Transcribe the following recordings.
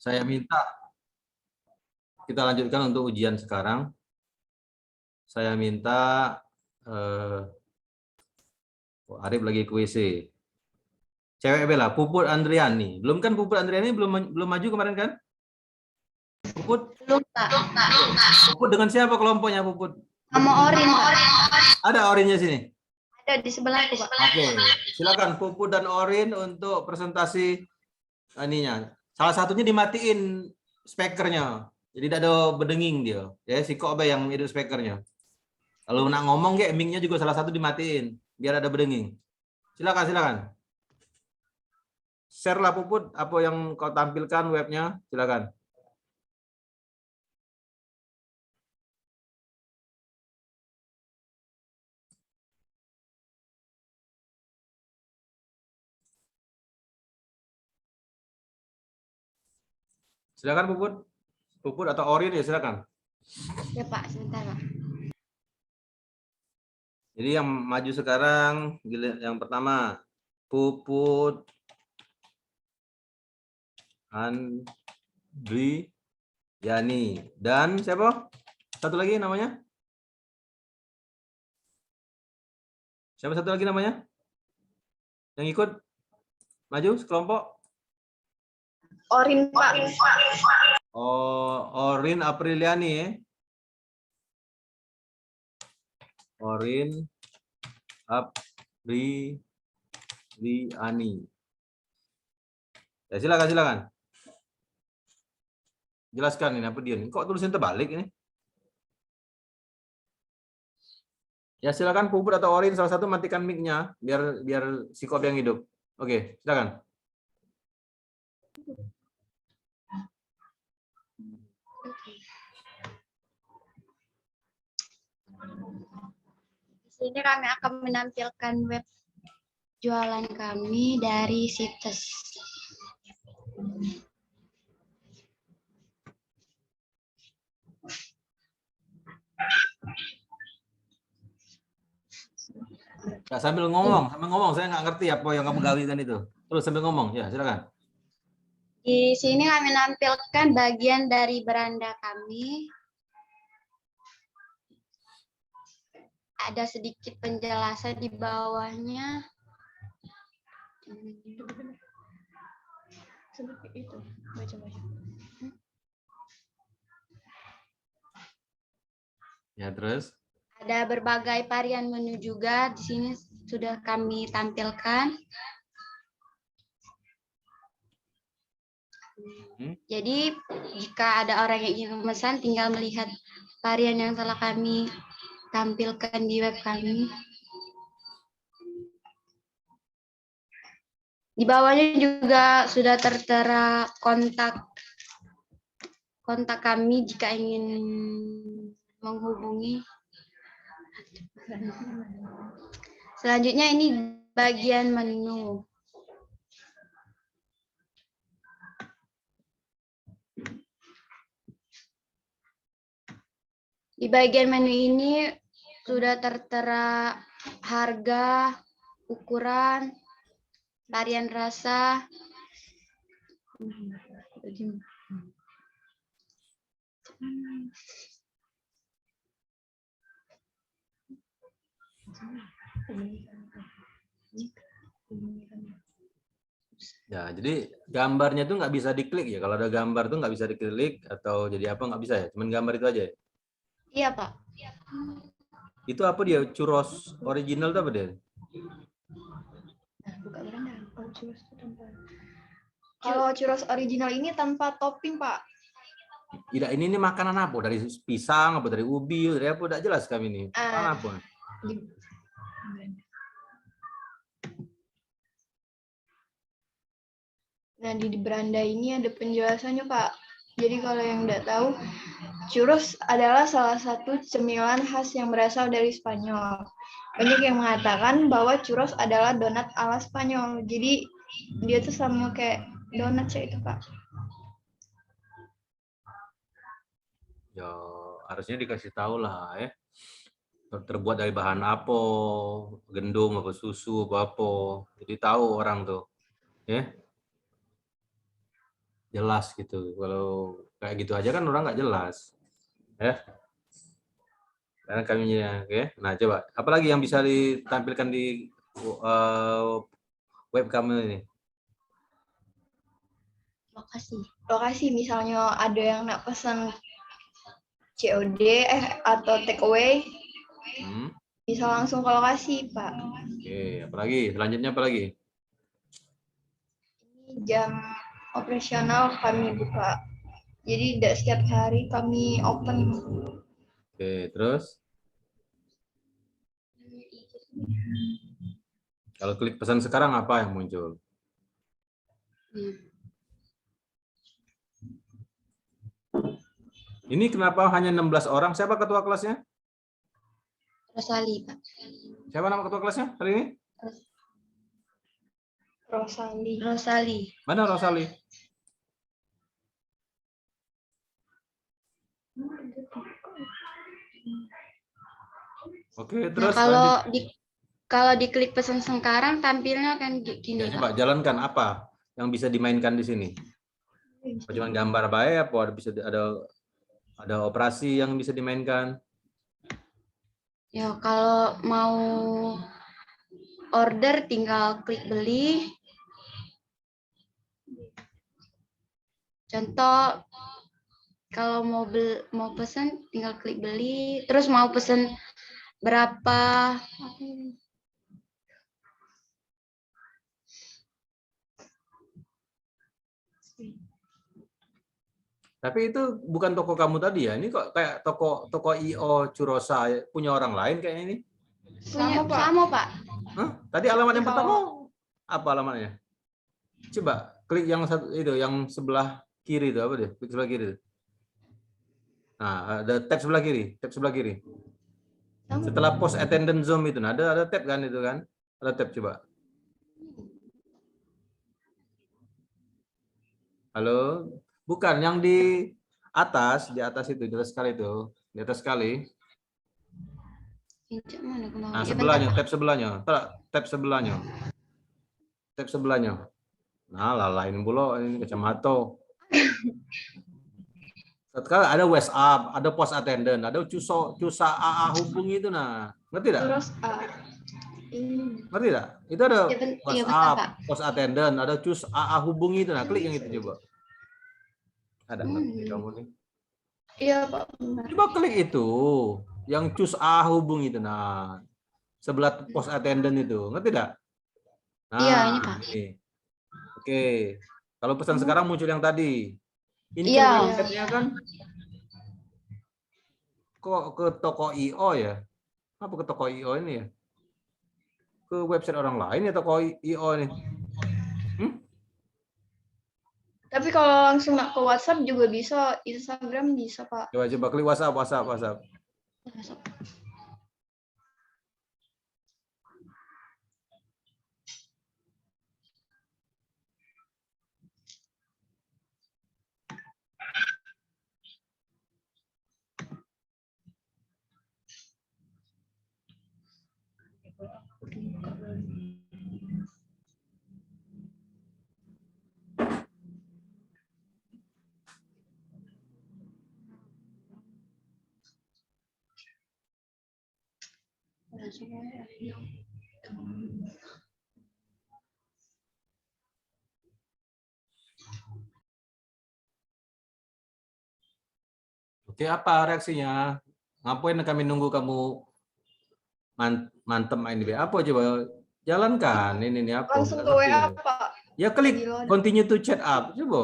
Saya minta kita lanjutkan untuk ujian sekarang. Saya minta Arif lagi ke WC. Cewek Bella, Puput Andriani. Belum kan Puput Andriani belum maju kemarin kan? Puput? Belum, Pak. Puput dengan siapa kelompoknya Puput? Sama Orin, Pak. Ada Orinnya sini? Ada di sebelahku, Pak. Oke, silakan Puput dan Orin untuk presentasi ininya. Salah satunya dimatiin speakernya. Jadi tidak ada berdenging dia. Ya, si Kobe yang hidup speakernya. Kalau nak ngomong kayak mic-nya juga salah satu dimatiin biar ada berdenging. Silakan, silakan. Share lah Puput apa yang kau tampilkan webnya, silakan. Silakan Puput. Puput atau Orin ya silakan. Ya, Pak, sebentar, Pak. Jadi yang maju sekarang yang pertama Puput Andri Yani dan siapa? Satu lagi namanya? Siapa satu lagi namanya? Yang ikut maju sekelompok? Orin, Pak. Oh, Orin Apriliani ya. Orin Apriliani. Ya silakan, silakan. Jelaskan ini apa dia nih? Kok tulisan terbalik ini? Ya silakan Puput atau Orin salah satu matikan mic-nya biar si Kobe yang hidup. Oke, silakan. Di sini kami akan menampilkan web jualan kami dari situs. Ya, sambil ngomong, saya nggak ngerti apa yang kamu gawikan itu. Terus sambil ngomong, ya silakan. Di sini kami menampilkan bagian dari beranda kami. Ada sedikit penjelasan di bawahnya. Seperti itu, baca-baca. Ya, terus? Ada berbagai varian menu juga di sini sudah kami tampilkan. Jadi jika ada orang yang ingin memesan tinggal melihat varian yang telah kami tampilkan di web kami. Di bawahnya juga sudah tertera kontak kami jika ingin menghubungi. Selanjutnya ini bagian menu. Di bagian menu ini sudah tertera harga, ukuran, varian rasa. Ya, jadi gambarnya tuh nggak bisa diklik ya. Kalau ada gambar tuh nggak bisa diklik atau jadi apa nggak bisa ya. Cuman gambar itu aja ya. Iya, Pak. Itu apa dia? Churros original tuh apa dia? Kalau churros original ini tanpa topping, Pak. Tidak, ini makanan apa? Dari pisang, apa dari ubi, dari apa? Tidak jelas kami ini. Makanan apa? Nah, di beranda ini ada penjelasannya, Pak. Jadi kalau yang tidak tahu, churros adalah salah satu cemilan khas yang berasal dari Spanyol. Banyak yang mengatakan bahwa churros adalah donat ala Spanyol. Jadi dia tuh sama kayak donat itu, Pak. Ya, harusnya dikasih tahu lah ya. Terbuat dari bahan apa, gendung apa susu apa. Jadi tahu orang tuh. Ya. jelas gitu. Kalau kayak gitu aja kan orang nggak jelas. Ya. Karena kami ya, oke. Nah, coba apalagi yang bisa ditampilkan di web kamu ini? Lokasi misalnya ada yang nak pesan COD atau take away, bisa langsung ke lokasi, Pak. Oke, apalagi? Selanjutnya apalagi? Jam operasional kami buka. Jadi tidak setiap hari kami open. Oke, terus kalau klik pesan sekarang apa yang muncul? Ini kenapa hanya 16 orang? Siapa ketua kelasnya? Rosali, Pak. Siapa nama ketua kelasnya hari ini? Rosali. Mana Rosali? Oke, Nah, terus kalau diklik pesan sekarang tampilnya kan gini, ya, Pak. coba jalankan apa yang bisa dimainkan di sini? Cuma gambar baik apa bisa ada operasi yang bisa dimainkan? Ya, kalau mau order tinggal klik beli. Contoh kalau mau pesan tinggal klik beli, terus mau pesan berapa? Tapi itu bukan toko kamu tadi ya? Ini kok kayak toko IO Curosa punya orang lain kayak ini? Sama, Pak. Hah? Tadi alamat yang Kalau- pertama apa alamatnya? Coba klik yang satu itu, yang sebelah kiri itu apa deh? Klik sebelah kiri. Nah, ada tab sebelah kiri, tab sebelah kiri. Setelah post attendant Zoom itu, nah ada tab kan itu kan? Ada tab coba. Halo, bukan yang di atas itu, di atas sekali itu, di atas sekali. Nah, Ya, sebelahnya, bentar, Pak. tab sebelahnya, tab sebelahnya, tab sebelahnya. Nah, lain pula ini kacamata. Sekarang ada WhatsApp, ada post attendant, ada cusa AA hubungi itu nah. Ngerti tidak? Terus Ngerti tidak? Itu ada Ya, bentar, WhatsApp, Pak. post attendant, ada cus AA hubungi itu nah. Klik yang itu coba. Ada ngerti kamu nih? iya, Pak. Coba klik itu, yang cus AA hubungi itu nah. Sebelah post attendant itu, ngerti tidak? Nah, Iya, ini, Pak. ini. Oke. Kalau pesan sekarang muncul yang tadi. Ini kan Iya. websitenya kan kok ke toko IO ya? Apa ke toko IO ini ya? Ke website orang lain ya toko IO ini? Tapi kalau langsung nak ke WhatsApp juga bisa, Instagram bisa, Pak. Coba klik WhatsApp. Oke, apa reaksinya? Ngapain kami nunggu kamu mantem ini? Apa coba jalankan ini nih apa? Langsung Nggak ke ngerti WA, ya. Pak. Ya klik Lagi load. continue to chat up. Coba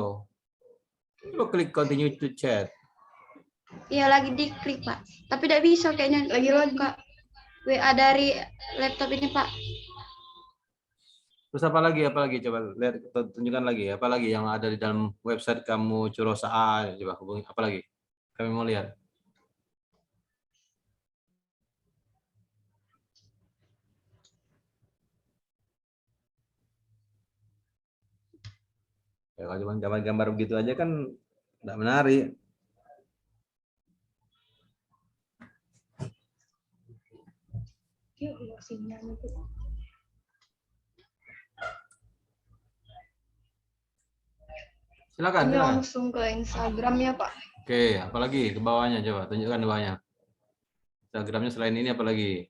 klik continue to chat. Iya, lagi diklik, Pak. Tapi tidak bisa kayaknya Lagi load. buka WA dari laptop ini, Pak. Terus apa lagi? Coba lihat, tunjukkan lagi. Apa lagi yang ada di dalam website kamu Curosa A? Coba hubungi. Apa lagi? Kami mau lihat. Ya, kalau cuma gambar-gambar begitu aja kan tidak menarik. Silakan, Ini silakan. langsung ke Instagramnya, Pak. Oke, apalagi ke bawahnya coba tunjukkan di bawahnya. Instagramnya selain ini apalagi?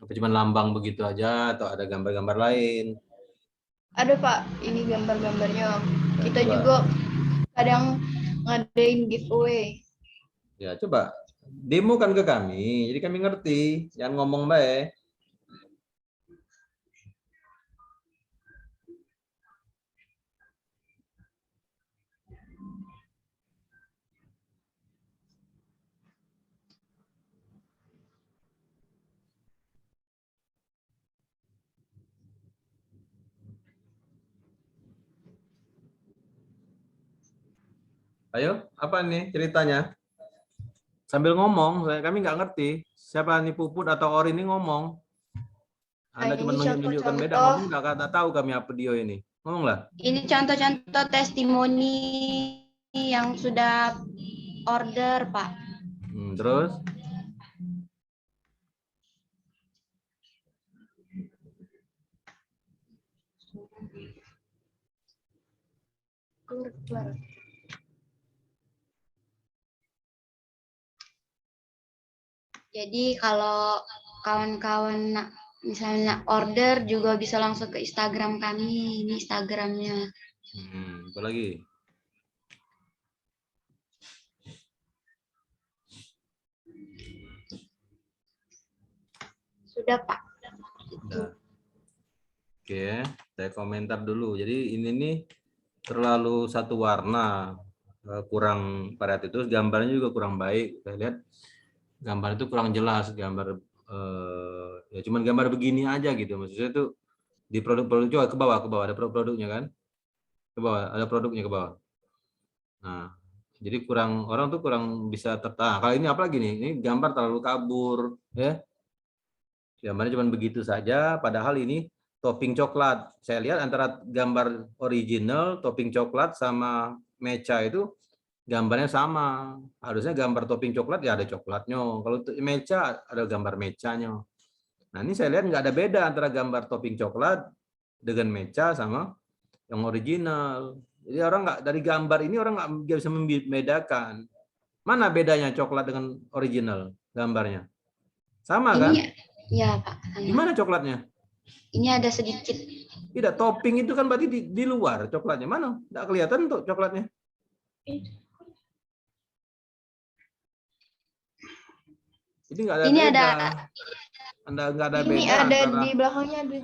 Apa cuma lambang begitu aja atau ada gambar-gambar lain? Ada, Pak. Ini gambar-gambarnya. Kita Coba. juga kadang ngadain giveaway. Ya, coba demo kan ke kami, jadi kami ngerti. Jangan ngomong baik. Ayo, apa nih ceritanya? Sambil ngomong, kami nggak ngerti. Siapa nih Puput atau Ori ini ngomong. Anda Nah, cuma ini nunjuk-nunjukkan beda, contoh-contoh. ngomong nggak tahu kami apa dia ini. Ngomonglah. Ini contoh-contoh testimoni yang sudah order, Pak. Terus? Keluar. Jadi kalau kawan-kawan misalnya order juga bisa langsung ke Instagram kami. Ini Instagramnya. Apa lagi? Sudah, Pak. Udah. Oke, saya komentar dulu. Jadi ini nih terlalu satu warna, kurang variatif, terus gambarnya juga kurang baik. Saya lihat gambar itu kurang jelas, gambar ya cuman gambar begini aja gitu. Maksudnya itu di produk-produk juga ke bawah ada produk-produknya kan? Ke bawah ada produknya ke bawah. Nah, jadi orang tuh kurang bisa tertarik. Kalau ini apa lagi nih? Ini gambar terlalu kabur, ya. Gambarnya cuma begitu saja, padahal ini topping coklat. Saya lihat antara gambar original, topping coklat sama mecha itu gambarnya sama. Harusnya gambar topping coklat ya ada coklatnya. Kalau mecha ada gambar mechanya. Nah ini saya lihat nggak ada beda antara gambar topping coklat dengan mecha sama yang original. Jadi orang nggak dari gambar ini orang nggak bisa membedakan. Mana bedanya coklat dengan original gambarnya? Sama kan? Ini ya, Pak. Di mana coklatnya? Ini ada sedikit. Tidak, topping itu kan berarti di luar coklatnya. Mana? Tidak kelihatan tuh coklatnya. Ini nggak ada Ini beda. ada. Anda nggak ada Ini beda ada antara. di belakangnya ada.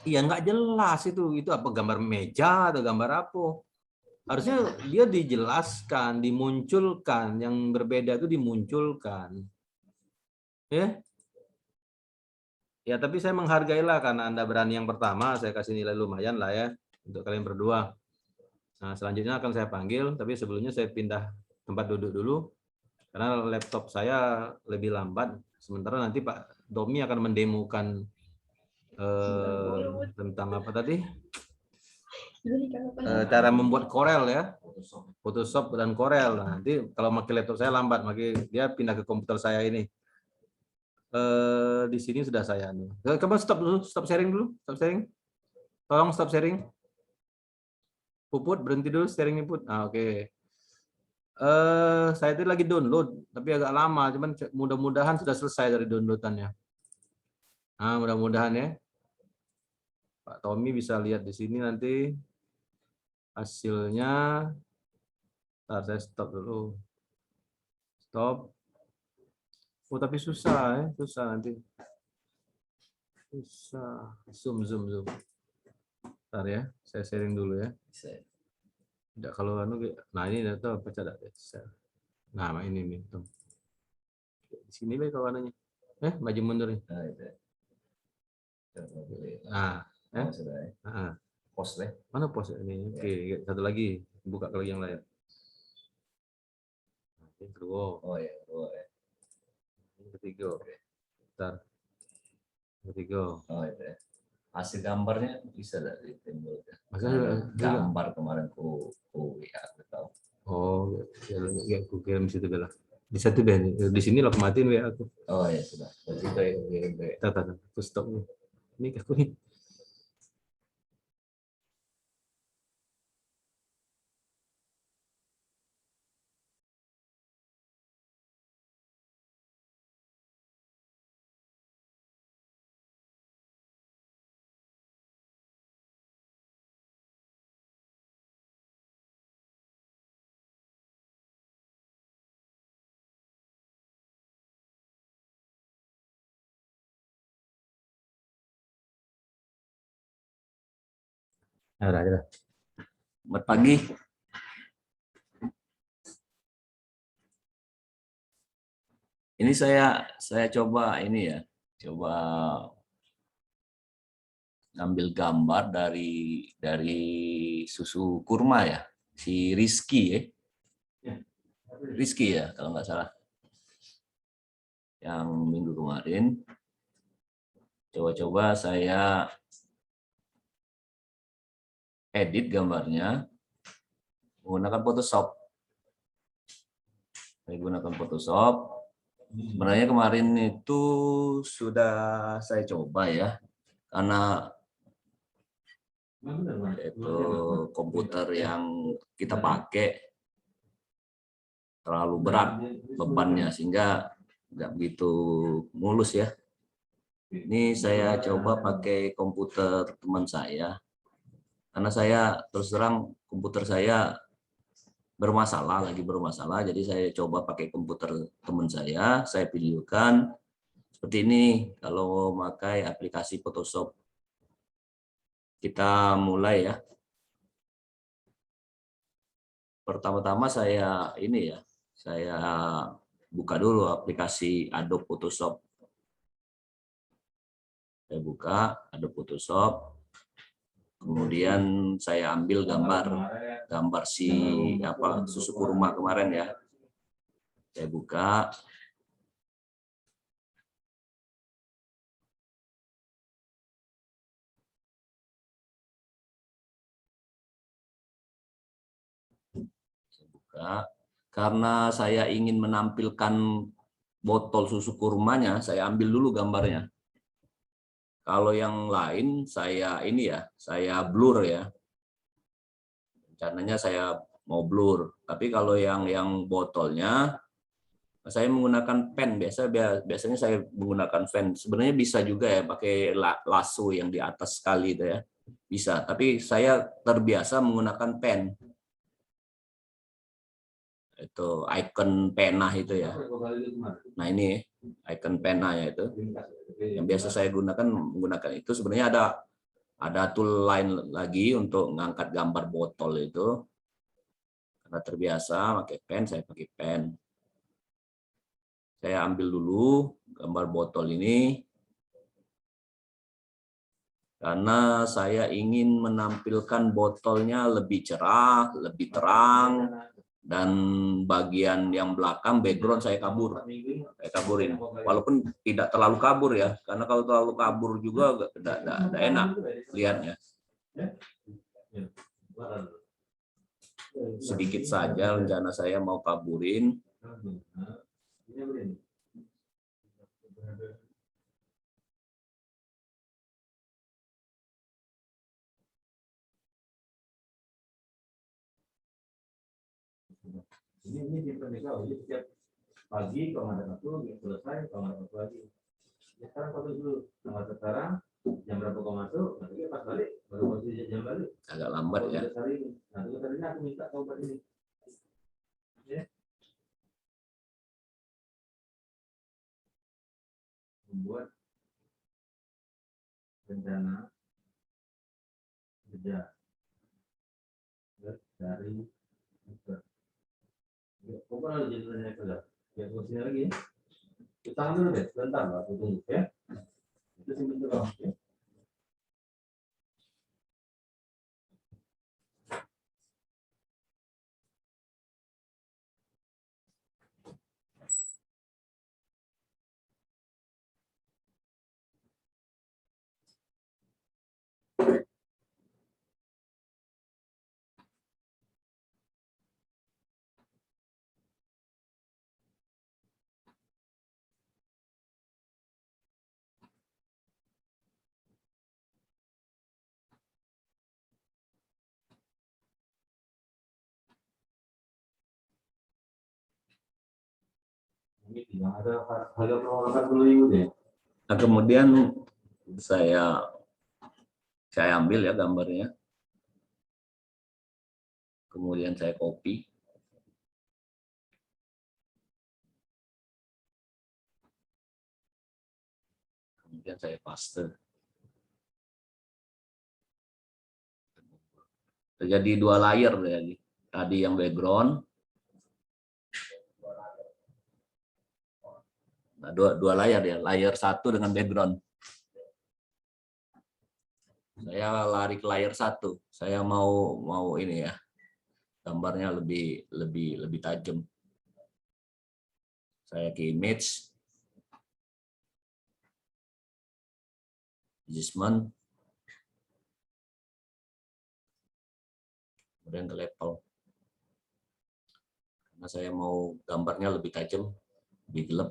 Iya nggak jelas itu. Itu apa gambar meja atau gambar apa? Harusnya dia dijelaskan, dimunculkan. Yang berbeda itu dimunculkan. Ya. Ya, tapi saya menghargailah karena Anda berani yang pertama, saya kasih nilai lumayan lah ya untuk kalian berdua. Nah, selanjutnya akan saya panggil, tapi sebelumnya saya pindah tempat duduk dulu karena laptop saya lebih lambat. Sementara nanti Pak Domi akan mendemokan tentang apa tadi? Cara membuat Corel ya, Photoshop dan Corel. Nah, nanti kalau pakai laptop saya lambat, makanya dia pindah ke komputer saya ini. Di sini sudah saya. Kamu stop dulu, stop sharing dulu, stop sharing. Tolong stop sharing. Puput berhenti dulu sharing input. Oke. Saya itu lagi download, tapi agak lama. Cuman mudah-mudahan sudah selesai dari downloadannya. Nah, mudah-mudahan ya. Pak Tommy bisa lihat di sini nanti hasilnya. Ntar saya stop dulu. Stop. Oh, tapi susah ya, susah nanti. Susah. Zoom. Ntar ya, saya sharing dulu ya. Tidak kalau nah ini data apa cadat. Nah, ini nih. Di sini deh kawanannya. Maju mundur nih. Nah, post deh. Mana post ini? Oke, satu lagi. Buka lagi yang lain. Yang kedua. Oh ya, yang ketiga. Bentar. Ketiga. Oh itu ya. Hasil gambarnya bisa dari timbul. Gambar kemarin ku ya aku tahu. Oh, ya aku kirim situ bela. Di satu deh. Di sini lo matiin WA aku. Oh ya sudah. Itu ya. Aku stop nih. Ini aku nih. Ya udah aja. Selamat pagi. Ini saya coba ini ya, coba ngambil gambar dari susu kurma ya, si Rizky ya. Rizky ya kalau nggak salah. Yang minggu kemarin coba-coba saya edit gambarnya menggunakan Photoshop. Saya gunakan Photoshop. Sebenarnya kemarin itu sudah saya coba ya, karena itu komputer yang kita pakai terlalu berat bebannya sehingga nggak begitu mulus ya. Ini saya coba pakai komputer teman saya, karena saya terus terang komputer saya lagi bermasalah, jadi saya coba pakai komputer teman saya videokan seperti ini. Kalau memakai aplikasi Photoshop, kita mulai ya. Pertama-tama saya ini ya, saya buka dulu aplikasi Adobe Photoshop. Saya buka Adobe Photoshop, kemudian saya ambil gambar si susu kurma kemarin ya. Saya buka. Karena saya ingin menampilkan botol susu kurmanya, saya ambil dulu gambarnya. Kalau yang lain saya ini ya, saya blur ya. Rencananya saya mau blur. Tapi kalau yang botolnya, saya menggunakan pen. Biasanya saya menggunakan pen. Sebenarnya bisa juga ya pakai lasso yang di atas sekali itu ya. Bisa. Tapi saya terbiasa menggunakan pen. Itu icon pena itu ya. Nah ini icon penanya itu yang biasa saya menggunakan itu. Sebenarnya ada tool lain lagi untuk mengangkat gambar botol itu. Karena terbiasa pakai pen, saya pakai pen. Saya ambil dulu gambar botol ini karena saya ingin menampilkan botolnya lebih cerah, lebih terang. Dan bagian yang belakang background saya kaburin, walaupun tidak terlalu kabur ya, karena kalau terlalu kabur juga tidak enak lihatnya. Sedikit saja rencana saya mau kaburin. Ini di Indonesia, jadi setiap pagi kalau ada satu selesai, kalau ada satu lagi. Ya, sekarang foto dulu, tanggal sekarang jam berapa kau masuk, nanti pas balik baru posisi jam balik. Agak lambat ya. Nah, tugas hari ini aku minta coba ini. Ya. Membuat rencana kerja dari user. Kau pernah jadi rencana kerja? Ya, posisinya lagi ya. Kita dulu deh, sebentar lah, aku tunggu ya. Itu simpen dulu ya. Yang ada harga promosi dulu deh. Nah, kemudian saya ambil ya gambarnya. Kemudian saya copy. Kemudian saya paste. terjadi 2 layer jadi. Tadi yang background, nah, dua layar ya, layer 1 dengan background. Saya lari ke layer 1. Saya mau ini ya, gambarnya lebih tajam. Saya ke image, adjustment, kemudian ke level. Karena saya mau gambarnya lebih tajam, lebih gelap.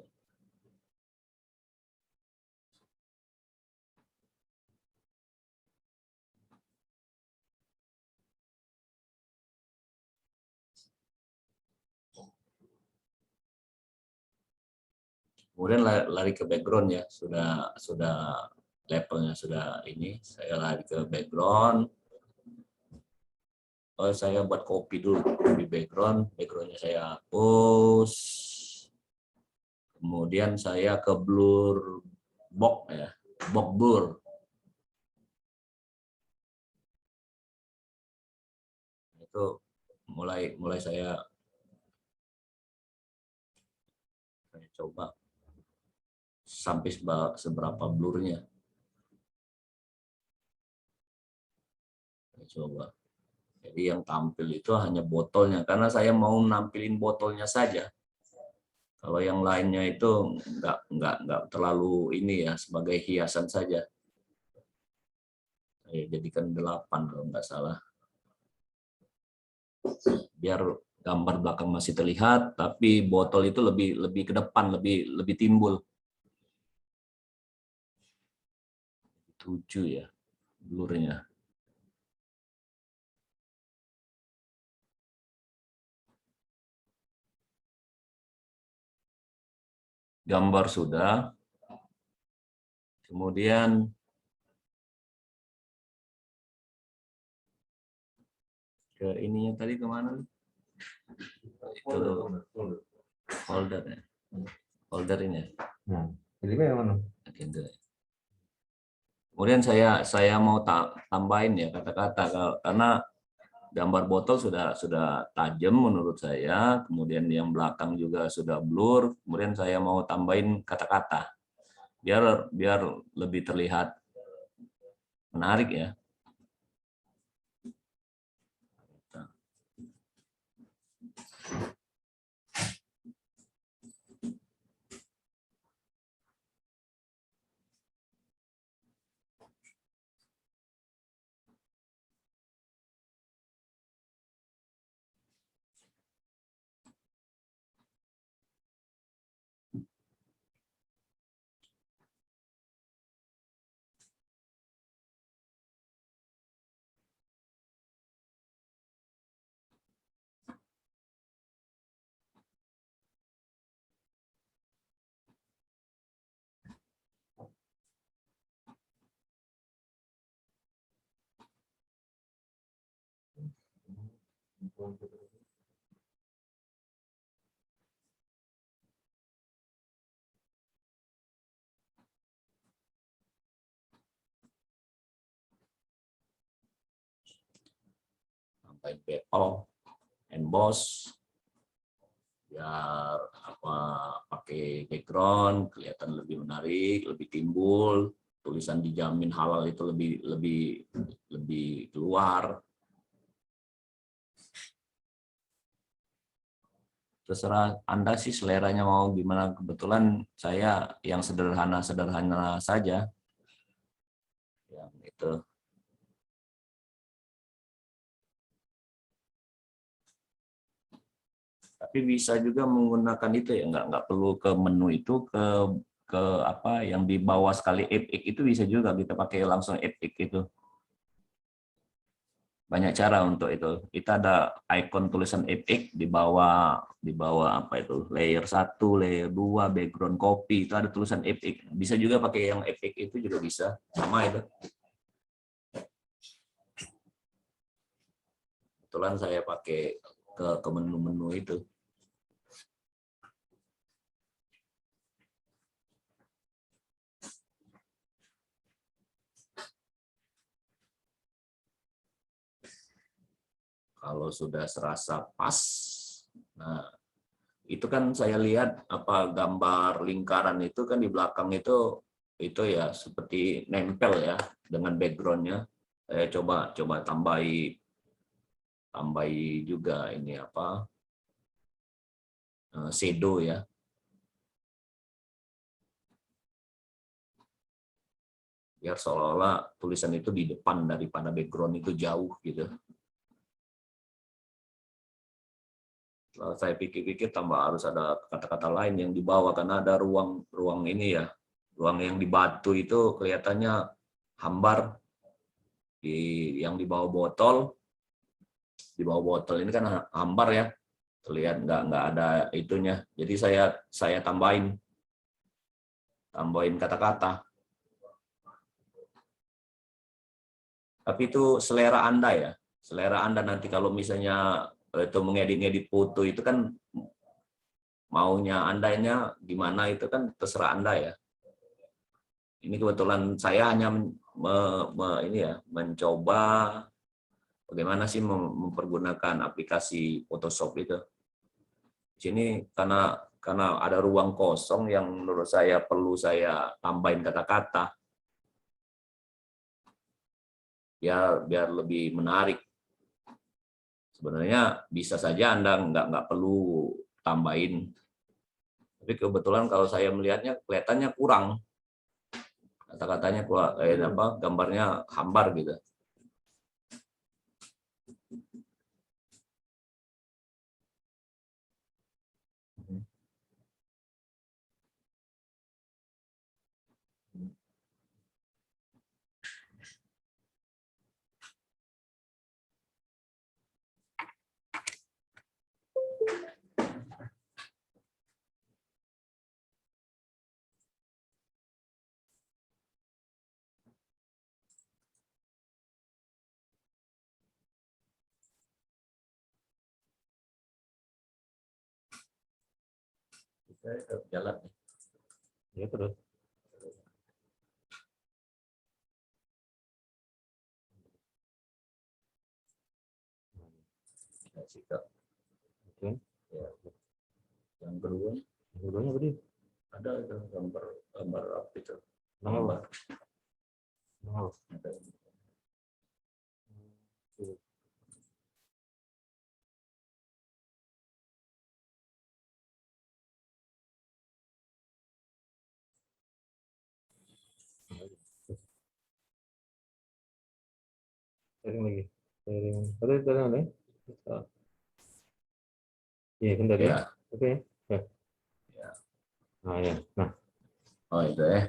Kemudian lari ke background ya, sudah levelnya sudah ini. Saya lari ke background. Oh, saya buat copy dulu di backgroundnya saya hapus. Kemudian saya ke blur box ya, box blur. Itu mulai saya coba sampai seberapa blurnya. Saya coba. Jadi yang tampil itu hanya botolnya, karena saya mau nampilin botolnya saja. Kalau yang lainnya itu nggak terlalu ini ya, sebagai hiasan saja. Saya jadikan 8 kalau nggak salah. Biar gambar belakang masih terlihat, tapi botol itu lebih ke depan, lebih timbul. 7 ya blurnya. Gambar sudah. Kemudian ke ininya tadi kemana? Itu folder ya. Folder ini. Nah, jadi mana? Kemudian saya mau tambahin ya kata-kata, karena gambar botol sudah tajam menurut saya, kemudian yang belakang juga sudah blur, kemudian saya mau tambahin kata-kata biar lebih terlihat menarik ya. Sampai bevel, emboss, biar pakai background kelihatan lebih menarik, lebih timbul, tulisan dijamin halal itu lebih keluar. Terserah Anda sih seleranya mau gimana. Kebetulan saya yang sederhana saja. Yang itu. Tapi bisa juga menggunakan itu ya, nggak perlu ke menu itu, ke apa yang di bawah sekali FX itu bisa juga kita pakai langsung FX itu. Banyak cara untuk itu. Kita ada icon tulisan FX di bawah apa itu, layer 1, layer 2, background copy, itu ada tulisan FX. Bisa juga pakai yang FX itu juga bisa. Sama itu. Kebetulan saya pakai ke menu-menu itu. Kalau sudah serasa pas, nah itu kan saya lihat apa gambar lingkaran itu kan di belakang itu ya seperti nempel ya dengan backgroundnya. Saya coba tambahi juga ini apa shadow ya. Biar seolah-olah tulisan itu di depan daripada background itu jauh gitu. Setelah saya pikir-pikir tambah harus ada kata-kata lain yang di bawah karena ada ruang ini ya, ruang yang di batu itu kelihatannya hambar yang di bawah botol ini kan hambar ya, terlihat nggak ada itunya. Jadi saya tambahin kata-kata. Tapi itu selera Anda ya, selera Anda nanti kalau misalnya itu mengedit foto itu kan maunya Andanya gimana itu kan terserah Anda ya. Ini kebetulan saya hanya mencoba bagaimana sih mempergunakan aplikasi Photoshop itu. Di sini karena ada ruang kosong yang menurut saya perlu saya tambahin kata-kata biar lebih menarik. Sebenarnya bisa saja Anda nggak perlu tambahin. Tapi kebetulan kalau saya melihatnya kelihatannya kurang. Kata-katanya gambarnya hambar gitu. Kita jalan. Ya terus. Sikap. Oke. Ya. Yang kedua. Yang keduanya apa dia? Ada itu gambar apa itu? Gambar. Oh. Sharing lagi. Sharing. Ada lagi? Iya, bentar ya. Oke. Ya. Nah, ya. Nah. Oh, itu ya.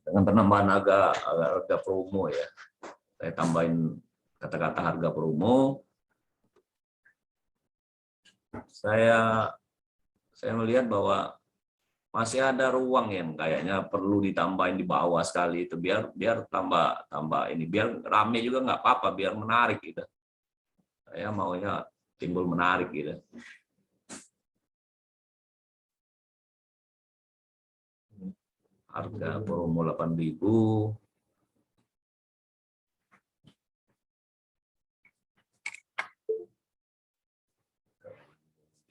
Dengan penambahan harga promo ya. Saya tambahin kata-kata harga promo. Saya melihat bahwa masih ada ruang yang kayaknya perlu ditambahin di bawah sekali itu biar tambah ini biar rame juga nggak apa-apa biar menarik gitu. Saya maunya timbul menarik gitu. Harga promo 8.000.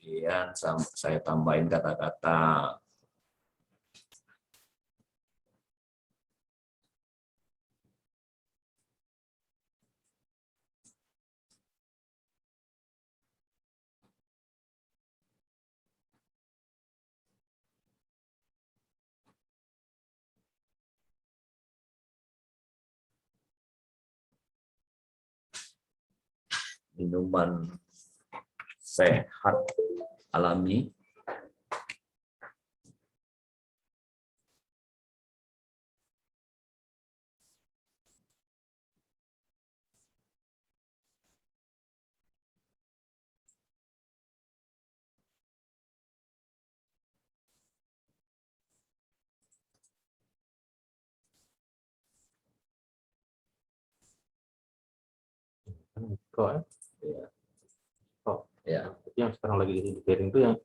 Kemudian saya tambahin kata-kata minuman sehat alami. Kok ya? Ya. Oh, Ya. yang sekarang lagi di sharing itu yang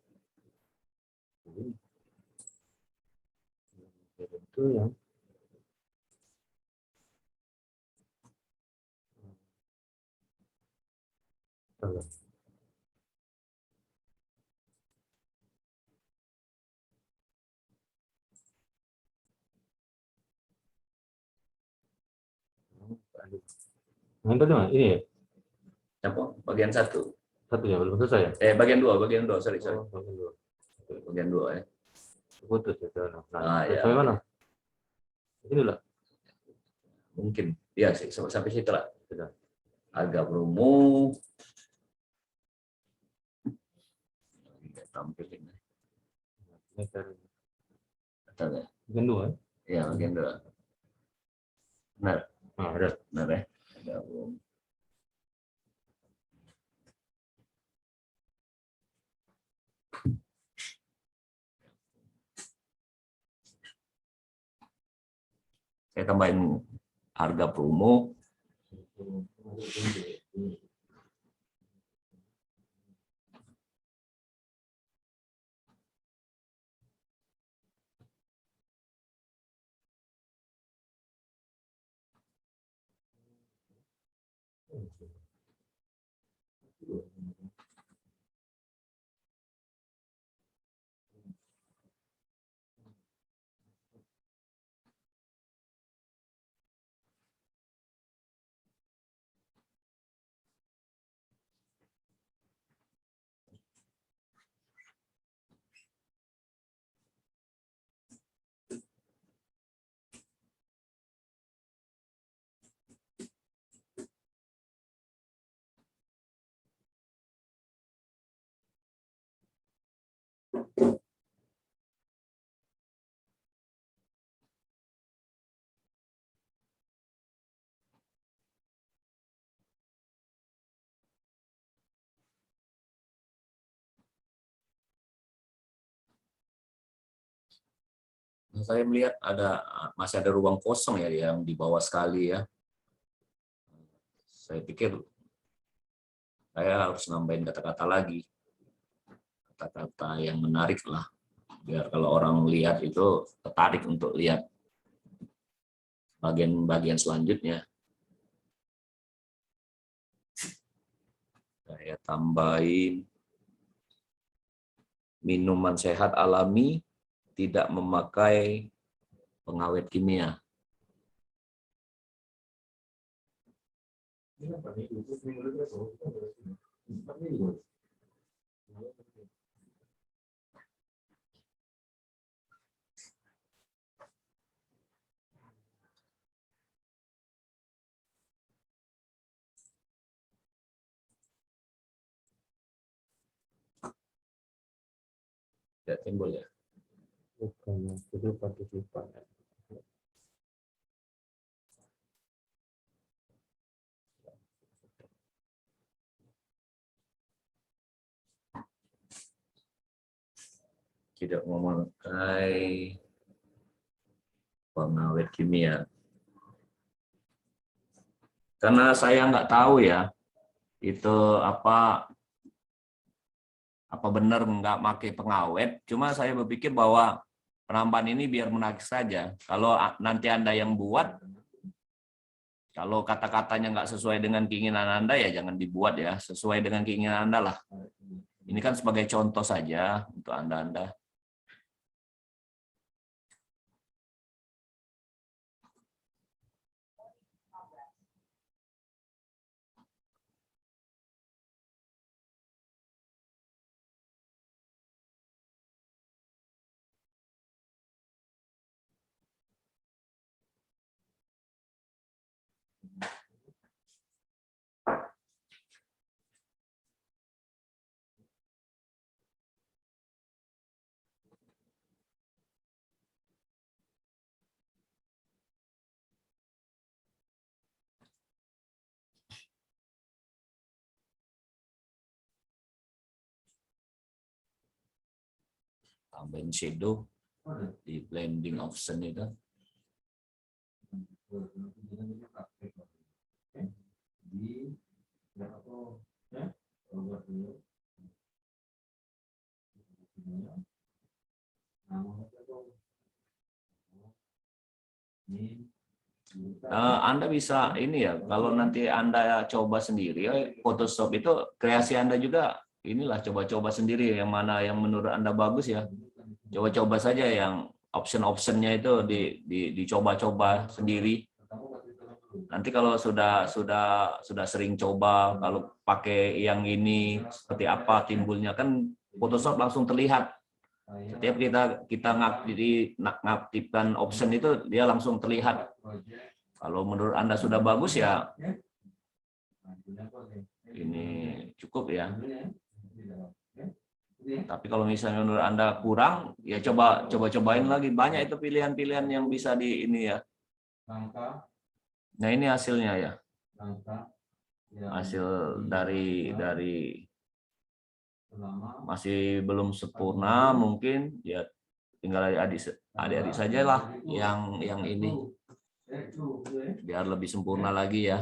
Yang tadi mana? Ini ya? Apa? Bagian 1. Satunya belum selesai ya? Bagian 2, sorry. Oh, bagian dua. Bagian 2 ya. Putus ya. Nah, Ya. sampai mana? Ini lah. Mungkin. Iya sih, sampai situ lah. Agak berumur. Tampilin. Betul ya? Bagian dua. Iya, bagian 2. Benar. Nah, ada. Benar ya. Ada belum. Saya tambahin harga promo. Saya melihat masih ada ruang kosong ya yang di bawah sekali ya. Saya pikir saya harus nambahin kata-kata lagi. Kata-kata yang menarik lah. Biar kalau orang lihat itu tertarik untuk lihat bagian-bagian selanjutnya. Saya tambahin minuman sehat alami, tidak memakai pengawet kimia. Tidak timbul ya. Bukan, itu partisipan. Tidak memakai pengawet kimia. Karena saya nggak tahu ya, itu apa benar nggak pakai pengawet. Cuma saya berpikir bahwa penambahan ini biar menarik saja. Kalau nanti Anda yang buat, kalau kata-katanya nggak sesuai dengan keinginan Anda ya jangan dibuat ya. Sesuai dengan keinginan Anda lah. Ini kan sebagai contoh saja untuk Anda. Tambahin shadow di blending option itu. Anda bisa ini ya, kalau nanti Anda coba sendiri, Photoshop itu kreasi Anda juga inilah coba-coba sendiri yang mana yang menurut Anda bagus ya. Coba-coba saja yang option-optionnya itu dicoba-coba sendiri. Nanti kalau sudah sering coba, kalau pakai yang ini seperti apa timbulnya kan Photoshop langsung terlihat. Setiap kita ngaktifkan option itu dia langsung terlihat. Kalau menurut Anda sudah bagus ya ini cukup ya. Tapi kalau misalnya menurut Anda kurang, ya cobain lagi. Banyak itu pilihan-pilihan yang bisa di ini ya. Nah ini hasilnya ya. Hasil dari masih belum sempurna mungkin ya, tinggal adik-adik saja lah yang ini biar lebih sempurna lagi ya.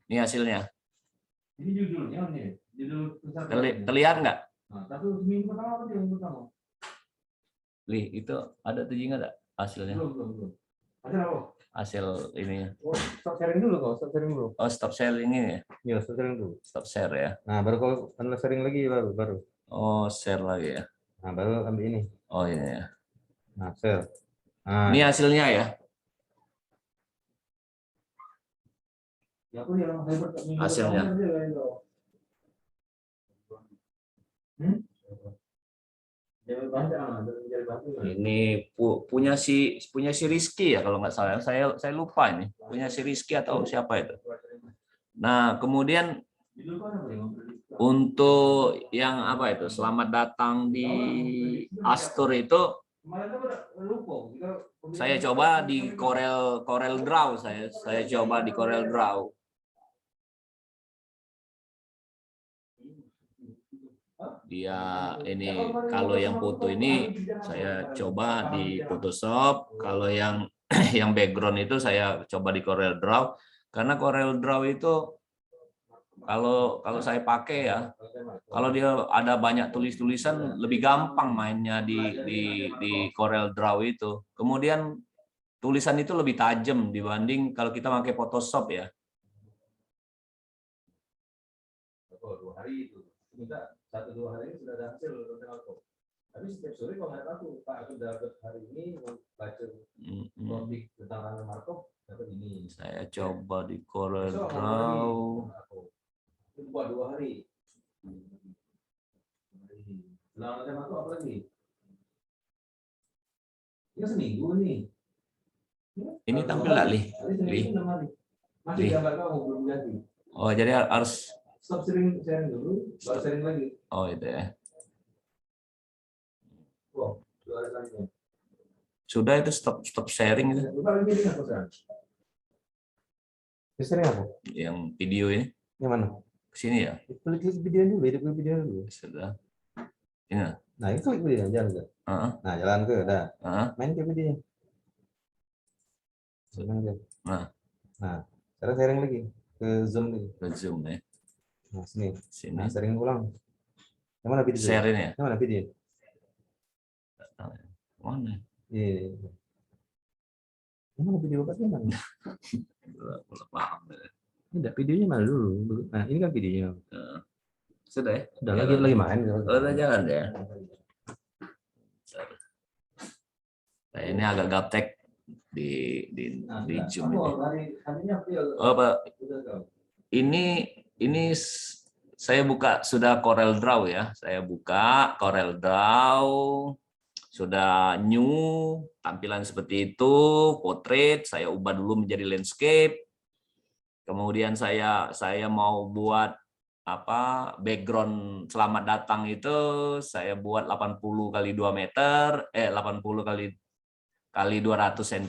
Ini hasilnya. Terlihat nggak? Lih, itu ada tuh nggak hasilnya? Hasil ininya. Stop sharing dulu kok, stop sharing dulu. Oh, stop sharing ini ya? Iya, stop sharing dulu. Stop share ya. Nah, baru kalau Anda sharing lagi baru. Oh, share lagi ya. Nah, baru ambil ini. Oh ini ya. Nah, share. Nah, Ini hasilnya ya. Hasilnya. Ini punya si Rizky ya kalau nggak salah. Saya lupa ini. Punya si Rizky atau siapa itu. Nah, kemudian untuk yang apa itu? Selamat datang di Astur itu saya coba di Corel Draw saya coba di Corel Draw. Dia ini kalau yang foto ini saya coba di Photoshop, kalau yang background itu saya coba di Corel Draw karena Corel Draw itu kalau saya pakai ya, kalau dia ada banyak tulisan lebih gampang mainnya di Corel Draw itu. Kemudian tulisan itu lebih tajam dibanding kalau kita pakai Photoshop ya. 2 hari itu. Kita 1-2 hari ini sudah ada hasil kok. Tapi setiap sore kalau nggak tahu Pak aku dapat hari ini baca topik tentang Rangga Markov dapat ini. Saya coba di Corel Draw. Itu buat 2 hari. Nah, Rangga Markov apa lagi? Ini seminggu nih. Ini tampil nggak, Li? Masih gambar kamu belum ganti. Oh, jadi harus stop sharing dulu, baru sharing lagi. Oh, itu ya. Wow, 2 hari lagi. Sudah itu stop sharing itu. Sharing apa? Yang video ini. Yang mana? Sini ya. Klik video dulu, video dulu. Sudah. Ini. Nah, itu klik video jalan ke. Nah, jalan ke, udah. Main ke video. Nah, sekarang sharing lagi ke Zoom lagi. Ke Zoom ya. Nah, sini. Sini. Nah, sharing ulang. Yang mana video? Share ini ya. Yang mana video? Mana? Iya. Yang mana video Bapak mana? Belum paham. Ini enggak videonya mana dulu? Nah, ini kan videonya. Sudah ya? Udah lagi main. Udah jalan ya. Nah, ini agak gaptek di Zoom ini. Oh, Pak. Ini saya buka sudah Corel Draw ya. Saya buka Corel Draw. Sudah new, tampilan seperti itu, portrait, saya ubah dulu menjadi landscape. Kemudian saya mau buat apa? Background selamat datang itu saya buat 80 kali 2 meter, 80 kali 200 cm.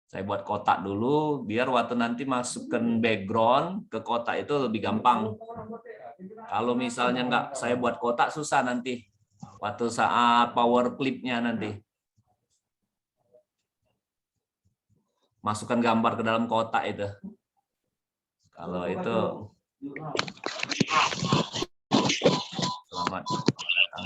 Saya buat kotak dulu biar waktu nanti masukkan background ke kotak itu lebih gampang. Kalau misalnya enggak saya buat kotak susah nanti. Waktu saat power clip-nya nanti. Masukkan gambar ke dalam kotak itu. Kalau itu selamat datang.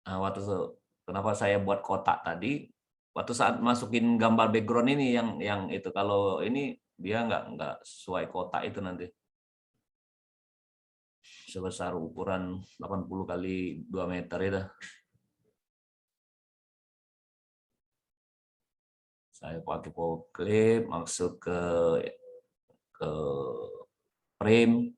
Nah, kenapa saya buat kotak tadi? Waktu saat masukin gambar background ini yang itu, kalau ini dia nggak sesuai kotak itu nanti. Sebesar ukuran 80 kali 2 meter itu. Saya pakai power clip, masuk ke frame.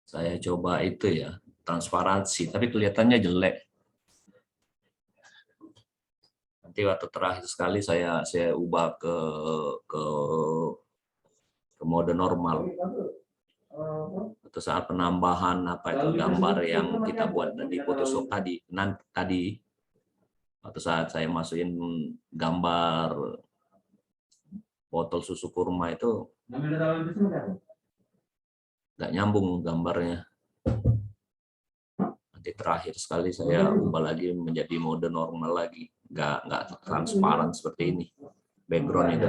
Saya coba itu ya, transparansi, tapi kelihatannya jelek. Nanti waktu terakhir sekali saya ubah ke mode normal. Atau saat penambahan apa itu gambar yang kita buat di Photoshop tadi, atau saat saya masukin gambar botol susu kurma itu nggak nyambung gambarnya. Nanti terakhir sekali saya ubah lagi menjadi mode normal lagi, nggak transparan seperti ini background itu.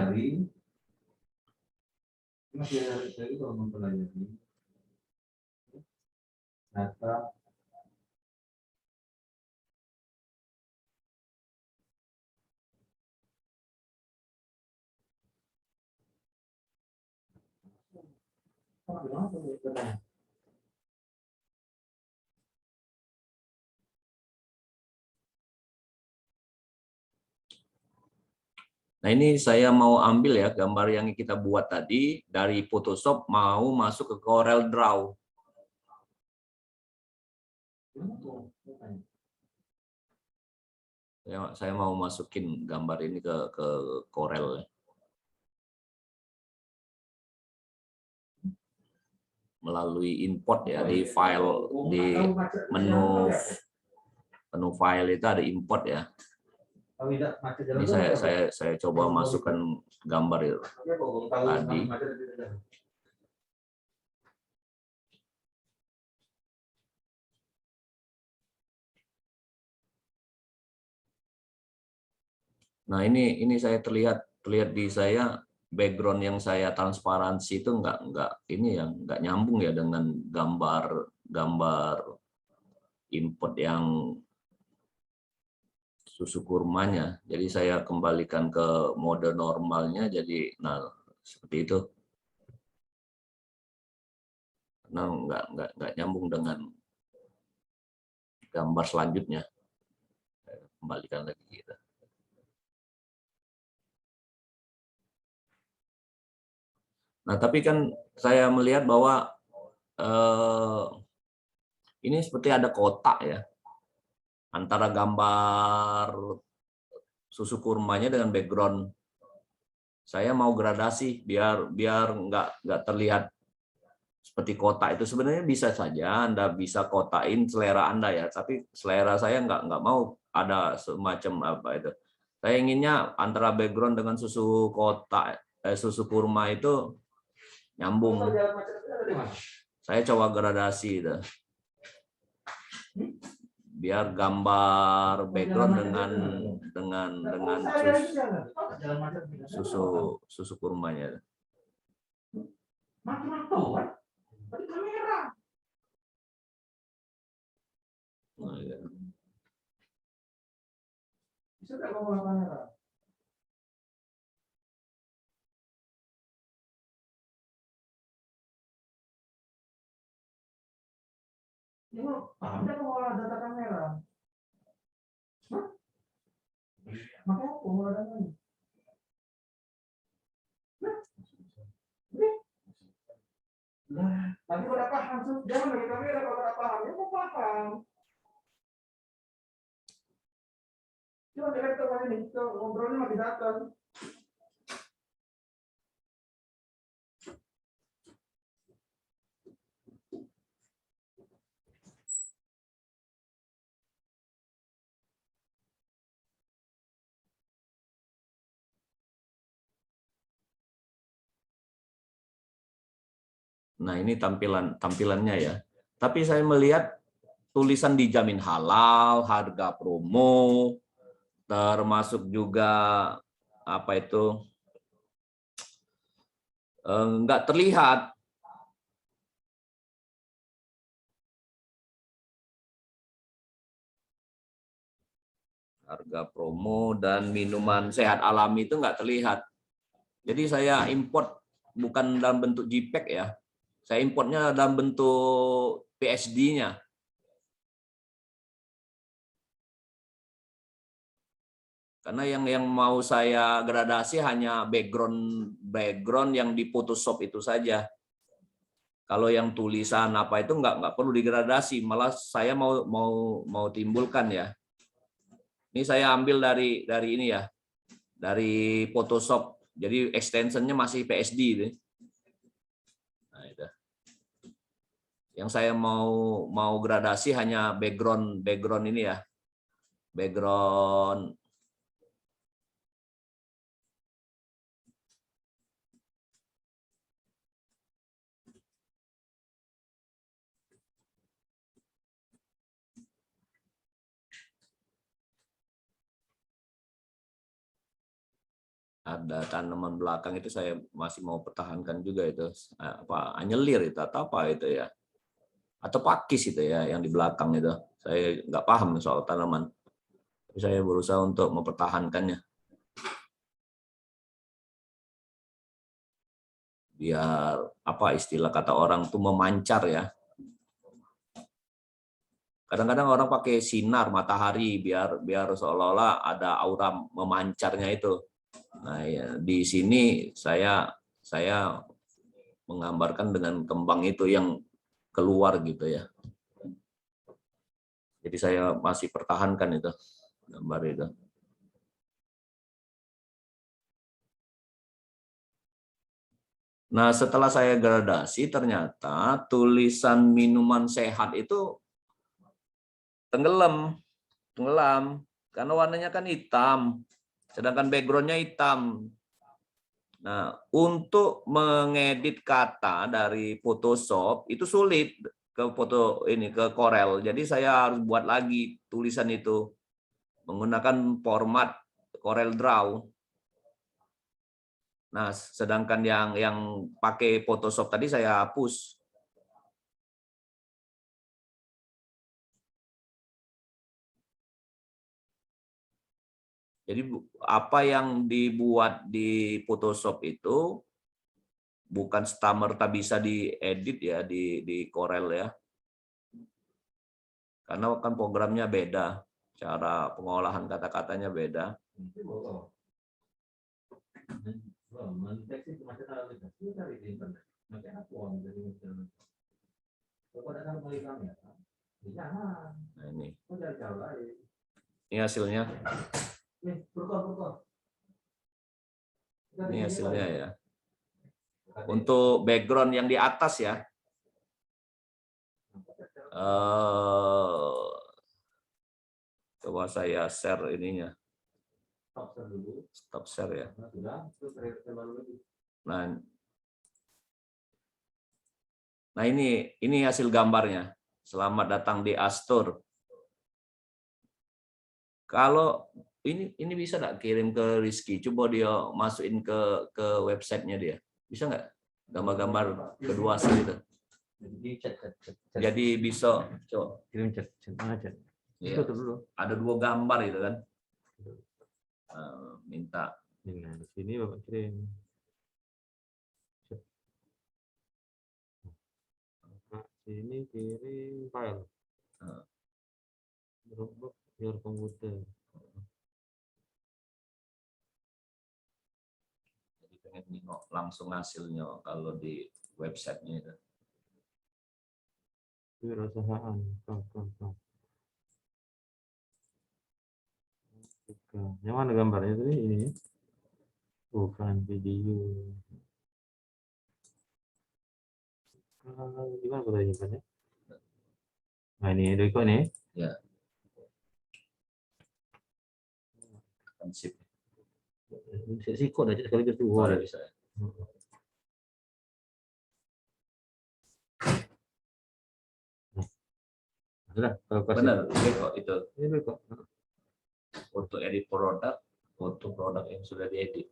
Nah, ini saya mau ambil ya gambar yang kita buat tadi dari Photoshop, mau masuk ke Corel Draw. Saya mau masukin gambar ini ke Corel ya. Melalui import ya, di file, di menu file itu ada import ya. Ini saya coba masukkan gambar itu tadi. Nah, ini saya terlihat di saya background yang saya transparansi itu nggak nyambung ya dengan gambar import yang susu kurmanya. Jadi saya kembalikan ke mode normalnya, jadi seperti itu. Nah, nggak nyambung dengan gambar selanjutnya. Kembalikan lagi kita. Nah, tapi kan saya melihat bahwa ini seperti ada kotak ya antara gambar susu kurmanya dengan background. Saya mau gradasi biar nggak terlihat seperti kotak itu. Sebenarnya bisa saja Anda bisa kotain selera Anda ya, tapi selera saya nggak mau ada semacam apa itu. Saya inginnya antara background dengan susu kurma itu nyambung. Saya coba gradasi itu. Biar gambar background dengan susu kurmanya. Nah, ya. Ada pengolah data kamera. Makanya pengolah data ini. Nanti udah paham, jangan bagi kamera kalau udah paham, ya mau paham. Cuma direktur ini, ngobrolnya masih datang. Nah, ini tampilannya ya. Tapi saya melihat tulisan dijamin halal, harga promo, termasuk juga apa itu nggak terlihat. Harga promo dan minuman sehat alami itu nggak terlihat. Jadi saya import bukan dalam bentuk JPEG ya. Saya importnya dalam bentuk PSD-nya. Karena yang mau saya gradasi hanya background yang di Photoshop itu saja. Kalau yang tulisan apa itu nggak perlu digradasi, malah saya mau timbulkan ya. Ini saya ambil dari ini ya, dari Photoshop. Jadi extensionnya masih PSD ini. Nah, itu. Yang saya mau gradasi hanya background ini ya, background. Ada tanaman belakang itu saya masih mau pertahankan juga itu, apa anyelir itu atau apa itu ya, atau pakis itu ya yang di belakang itu, saya nggak paham soal tanaman, tapi saya berusaha untuk mempertahankannya biar apa istilah kata orang tuh memancar ya. Kadang-kadang orang pakai sinar matahari biar seolah-olah ada aura memancarnya itu. Nah, ya, di sini saya menggambarkan dengan kembang itu yang keluar gitu ya. Jadi saya masih pertahankan itu gambar itu. Nah, setelah saya gradasi ternyata tulisan minuman sehat itu tenggelam karena warnanya kan hitam, sedangkan backgroundnya hitam. Nah, untuk mengedit kata dari Photoshop itu sulit ke Corel. Jadi saya harus buat lagi tulisan itu menggunakan format Corel Draw. Nah, sedangkan yang pakai Photoshop tadi saya hapus. Jadi apa yang dibuat di Photoshop itu bukan serta-merta bisa diedit ya di Corel ya. Karena kan programnya beda, cara pengolahan kata-katanya beda. Nah, ini hasilnya. Ini hasilnya ya. Untuk background yang di atas ya. Coba saya share ininya. Stop share ya. Nah ini hasil gambarnya. Selamat datang di Astur. Kalau ini bisa nggak kirim ke Rizky? Coba dia masukin ke websitenya dia. Bisa nggak? Gambar-gambar kedua hasil itu. Jadi bisa coba Kirim chat aja. ya, ada 2 gambar itu kan. Minta. Nah, di sini Bapak kirim. Sini kirim file. Dropbox your computer. Jadi pengen nengok langsung hasilnya kalau di websitenya itu. Kewirausahaan. Yang mana gambarnya tadi ini? Bukan video. Gimana kalau ini? Nah ini Deko nih. Ya. Sip. Siko aja sekaligus tuh. Ada bisa. Sudah, kalau kasih. Benar, kok itu. Ini kok. Untuk edit produk, foto produk yang sudah diedit.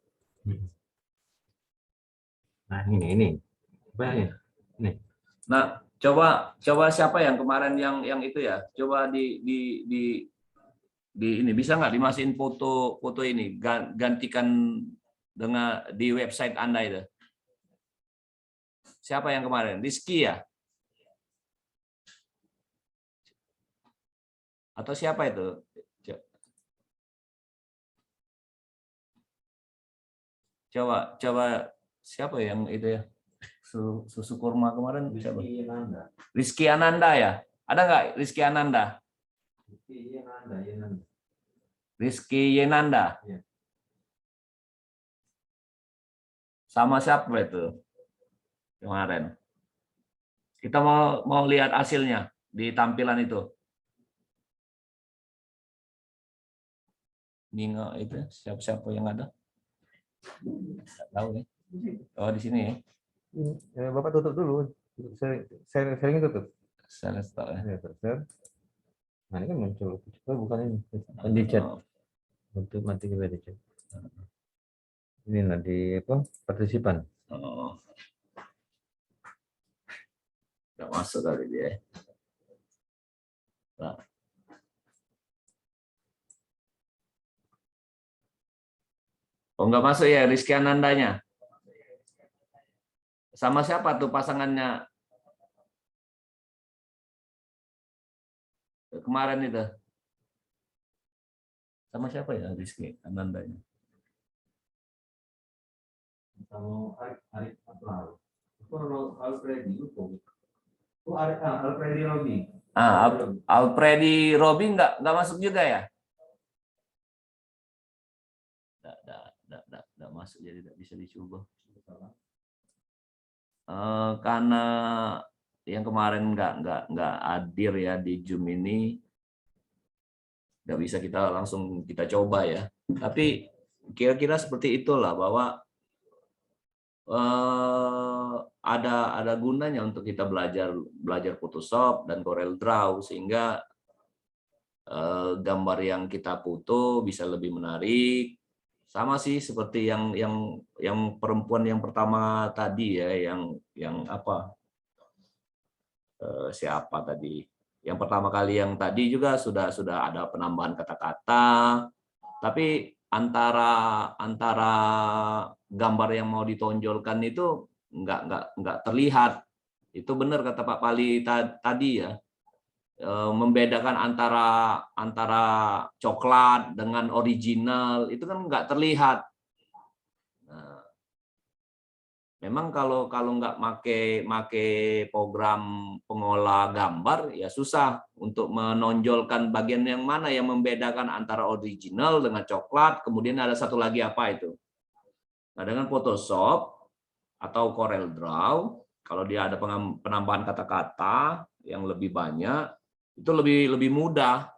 Nah, ini. Apa ini? Ini. Nah, coba siapa yang kemarin yang itu ya? Coba di ini bisa nggak dimasukin foto ini, gantikan dengan di website Anda itu. Siapa yang kemarin? Rizky ya? Atau siapa itu? Coba siapa yang itu ya? Susu kurma kemarin bisa Rizky Ananda ya? Ada nggak Rizky Ananda? Rizky Yenanda. Iya. Sama siapa itu kemarin? Kita mau lihat hasilnya di tampilan itu. Ini nggak itu siapa yang ada? Nggak tahu ya. Oh di sini ya. Bapak tutup dulu. Sharing tutup. Saya tahu ya. Nah, ini kan muncul. Bukan ini. Kan di chat. Untuk nanti kita di chat. Ini nanti apa? Partisipan. Oh. Nggak masuk kali dia. Nah. Oh nggak masuk ya Rizky Anandanya. Sama siapa tuh pasangannya kemarin itu? Sama siapa ya Rizky Anandanya? Sama Arif Atlau. Alfredi Robi. Alfredi Robi nggak masuk juga ya? Nggak masuk, jadi tidak bisa dicoba. Karena yang kemarin nggak hadir ya di Zoom ini, nggak bisa kita langsung kita coba ya. Tapi kira-kira seperti itulah bahwa ada gunanya untuk kita belajar Photoshop dan Corel Draw sehingga gambar yang kita foto bisa lebih menarik. Sama sih seperti yang perempuan yang pertama tadi ya, yang apa siapa tadi? Yang pertama kali yang tadi juga sudah ada penambahan kata-kata, tapi antara gambar yang mau ditonjolkan itu nggak terlihat. Itu benar kata Pak Pali tadi ya. Membedakan antara coklat dengan original itu kan nggak terlihat. Nah, memang kalau nggak make program pengolah gambar ya susah untuk menonjolkan bagian yang mana yang membedakan antara original dengan coklat. Kemudian ada satu lagi apa itu? Nah, dengan Photoshop atau Corel Draw, kalau dia ada penambahan kata-kata yang lebih banyak, itu lebih mudah.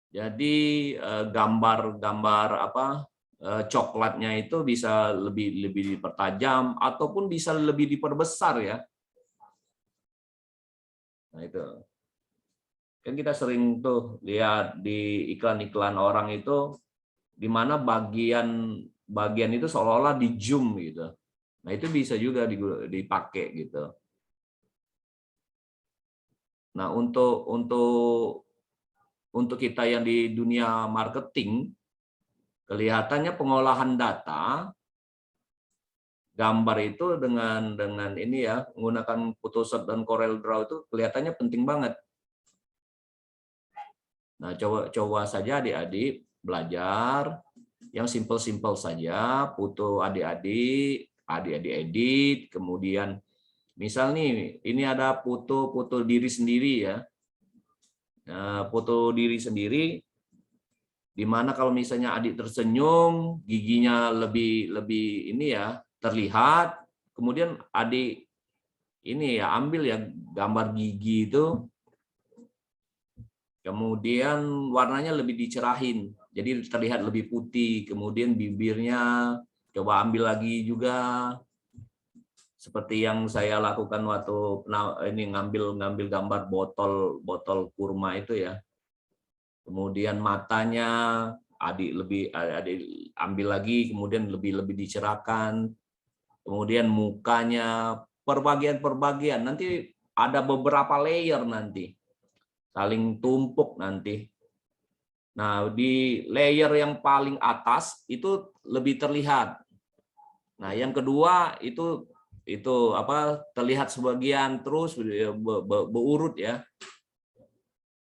Jadi gambar apa coklatnya itu bisa lebih dipertajam ataupun bisa lebih diperbesar ya. Nah itu kan kita sering tuh lihat di iklan-iklan orang itu di mana bagian itu seolah-olah di zoom gitu. Nah itu bisa juga dipakai gitu. Nah, untuk kita yang di dunia marketing, kelihatannya pengolahan data gambar itu dengan ini ya, menggunakan Photoshop dan Corel Draw itu kelihatannya penting banget. Nah, coba saja adik-adik belajar yang simple-simple saja, foto adik-adik edit, kemudian misal nih, ini ada foto diri sendiri ya. Nah, foto diri sendiri, di mana kalau misalnya adik tersenyum, giginya lebih ini ya terlihat. Kemudian adik ini ya ambil ya gambar gigi itu, kemudian warnanya lebih dicerahin, jadi terlihat lebih putih. Kemudian bibirnya coba ambil lagi juga. seperti yang saya lakukan waktu ini ngambil gambar botol kurma itu ya. Kemudian matanya adik ambil lagi, kemudian lebih dicerahkan. Kemudian mukanya perbagian nanti ada beberapa layer nanti saling tumpuk nanti. Nah, di layer yang paling atas itu lebih terlihat. Nah, yang kedua itu terlihat sebagian terus berurut ya.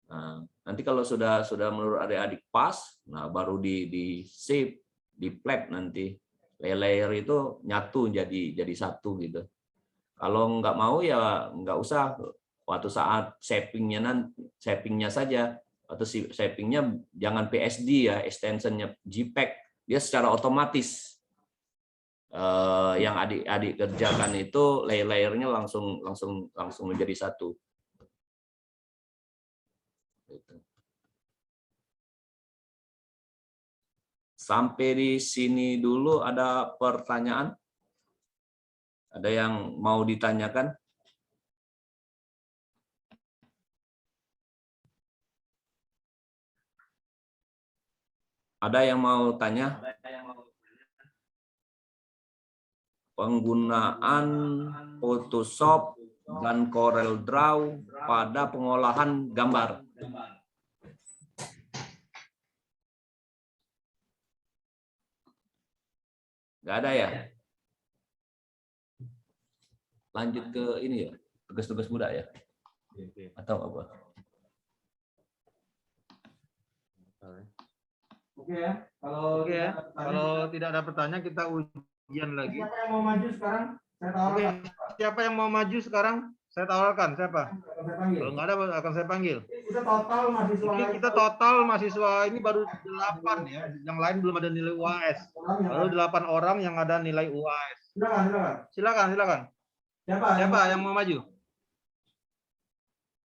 Nah, nanti kalau sudah menurut adik-adik pas, nah baru di shape, di plate nanti layer itu nyatu jadi satu gitu. Kalau nggak mau ya nggak usah, waktu saat shapingnya saja, atau shapingnya jangan PSD ya, extensionnya JPEG, dia secara otomatis yang adik-adik kerjakan itu layer-layernya langsung menjadi satu. Sampai di sini dulu ada pertanyaan? Ada yang mau ditanyakan? Ada yang mau tanya? Penggunaan Photoshop dan Corel Draw pada pengolahan gambar. Nggak ada ya? Lanjut ke ini ya, tugas-tugas muda ya? Atau apa? Oke ya, kalau tidak ada pertanyaan kita ujian lagi. Siapa yang mau maju sekarang? Saya tawarkan. Siapa yang mau maju sekarang? Saya tawarkan. Siapa? Kalau nggak ada akan saya panggil. Kita total mahasiswa ini baru 8 ya. Yang lain belum ada nilai UAS. Baru 8 orang yang ada nilai UAS. Silakan. Siapa yang mau maju?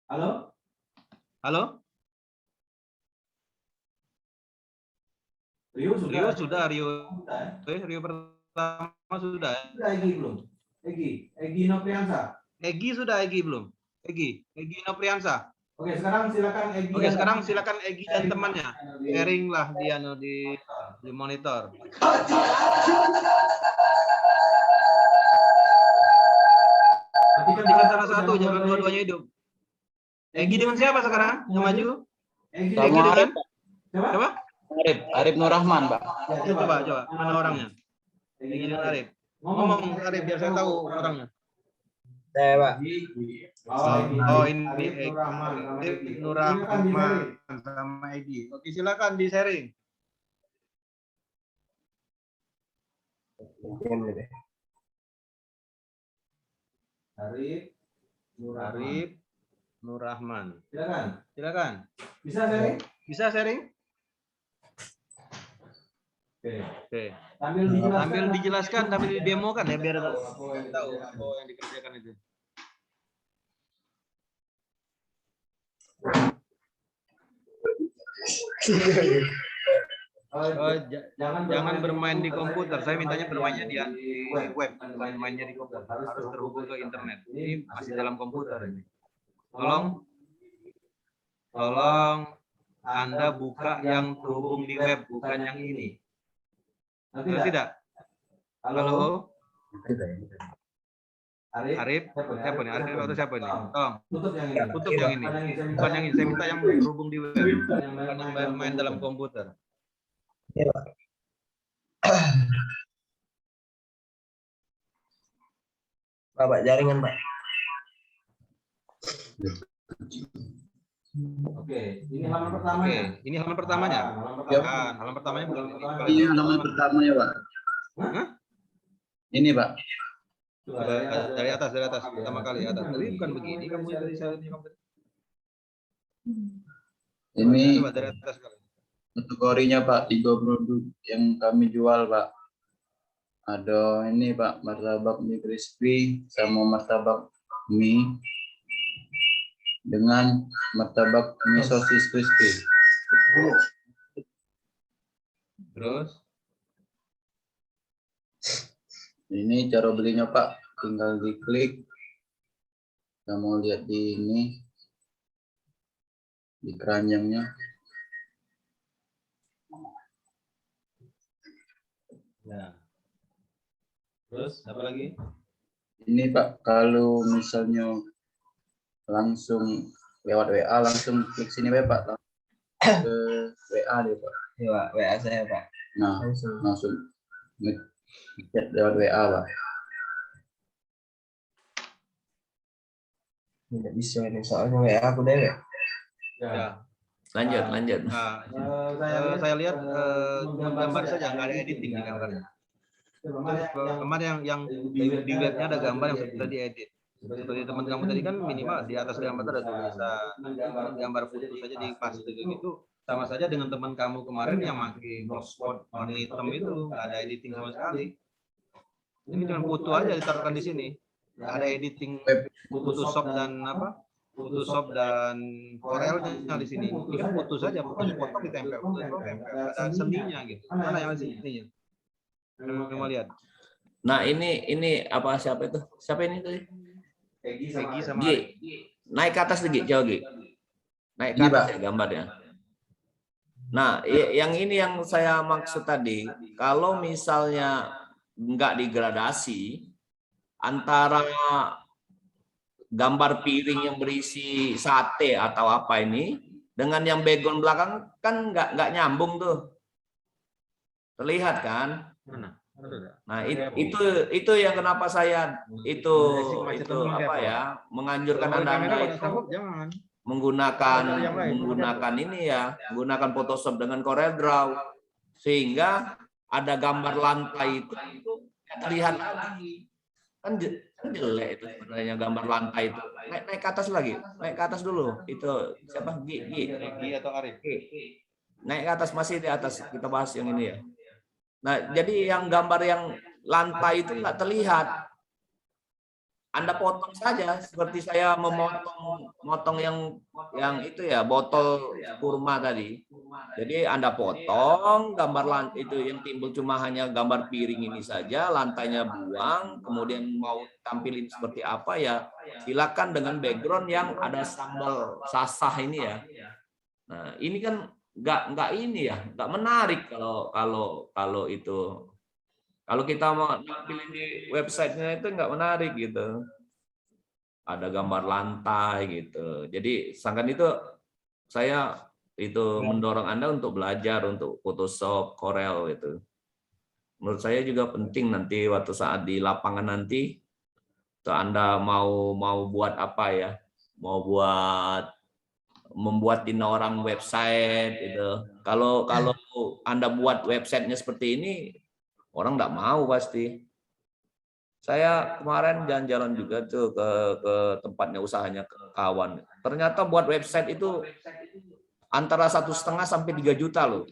Halo? Rio sudah. Rio pertama sudah. Egi belum. Egi Nopriansa. Egi sudah, Egi belum. Egi Nopriansa. Oke, sekarang silakan Egi dan temannya. Sharing lah dia di monitor. Ketika salah satu, jangan dua-duanya hidup. Egi dengan siapa sekarang yang maju? Egi dengan siapa? Arif Nur Rahman, Pak. Coba. Mana orangnya? Egi dengan Arif. Ngomong Arif biar saya tahu orangnya. Saya, Pak. Oh, ini Egi Nur Rahman sama Egi. Oke, silakan di sharing. Arif Nur Rahman. Silakan. Bisa sharing? Oke. Sambil dijelaskan, sambil didemokan ya biar tahu apa yang dikerjakan itu. Jangan bermain di komputer. Saya mintanya bermainnya di web, bukan mainnya di komputer. Harus terhubung ke internet. Ini masih dalam komputer ini. Tolong Anda buka yang terhubung di web, bukan yang ini. Tidak? Halo? Arif? Siapa nih? Arif atau siapa nih? Tolong. Tutup yang ini. Bukan yang ini. Saya minta yang berhubung di web. Bukan yang main dalam komputer. Pak, jaringan, Pak. Oke, ini halaman pertamanya. Ini halaman pertamanya. Halaman pertamanya bukan ini. Ini halaman pertamanya, Pak. Hah? Ini, Pak. Dari atas pertama kali atas. Tapi bukan begini kamu dari saya. Ini Coba dari atas kali. kategorinya, Pak, 3 produk yang kami jual, Pak. Ada ini, Pak, martabak mie crispy sama martabak mie dengan martabak mie sosis crispy. Terus? Ini cara belinya, Pak. tinggal diklik. Kita mau lihat di ini, di keranjangnya. Nah. Terus apa lagi? Ini Pak, kalau misalnya langsung lewat WA, langsung klik sini Pak, ke WA deh Pak. Iya, Pak. WA saya, Pak. Nah, langsung ngechat lewat WA Pak. Tidak bisa ini soalnya WA aku dewek. Ya. Lanjut. Nah, saya lihat gambar saja, nggak ada editing di gambarnya. Gambar yang di webnya ada gambar yang sudah diedit. Seperti teman kamu tadi kan minimal di atas gambar ada tulisan, gambar foto saja dipaste gitu. Sama saja dengan teman kamu kemarin yang pakai blogspot warna hitam itu, nggak ada editing sama sekali. Ini cuma foto aja ditaruhkan di sini. Nggak ada editing Photoshop dan apa? Photoshop dan Corel-nya di sini. Ini kan foto saja, foto ditempel, ada seninya gitu. Mana yang seninya? Kamu lihat. Nah, ini apa siapa itu? Siapa ini tadi? Peggy sama Gi. Naik ke atas lagi, jauh Gi. Naik ke Ini, atas Pak. ya gambarnya. Nah, yang ini yang saya maksud tadi, kalau misalnya nggak digradasi antara gambar piring yang berisi sate atau apa ini dengan yang background belakang kan nggak nyambung tuh. Terlihat kan? Mana? Nah, itu yang kenapa saya itu apa ya, menganjurkan Anda Jangan. menggunakan ini ya, menggunakan Photoshop dengan Corel Draw sehingga ada gambar lantai itu terlihat lagi. Kan jelek itu sebenarnya gambar lantai itu. Naik ke atas lagi, naik ke atas dulu. Itu siapa? Peggy atau Arif? Naik ke atas, masih di atas. Kita bahas yang ini ya. Nah, jadi yang gambar yang lantai itu nggak terlihat. Anda potong saja seperti saya memotong yang itu ya, botol kurma tadi. Jadi Anda potong gambar lantai itu yang timbul cuma hanya gambar piring ini saja, lantainya buang, kemudian mau tampilin seperti apa ya, silakan dengan background yang ada sambal sasah ini ya. Nah, ini kan nggak ini ya, nggak menarik kalau itu. Kalau kita mau nampilin di websitenya itu nggak menarik gitu. Ada gambar lantai gitu. Jadi sangkan itu saya itu mendorong Anda untuk belajar untuk Photoshop, Corel itu. Menurut saya juga penting nanti waktu saat di lapangan nanti, tuh Anda mau buat apa ya? Mau membuatin orang website gitu. Kalau Anda buat websitenya seperti ini, orang nggak mau pasti. Saya kemarin jalan-jalan juga tuh ke tempatnya usahanya kawan. Ternyata buat website itu antara 1,5 sampai 3 juta loh.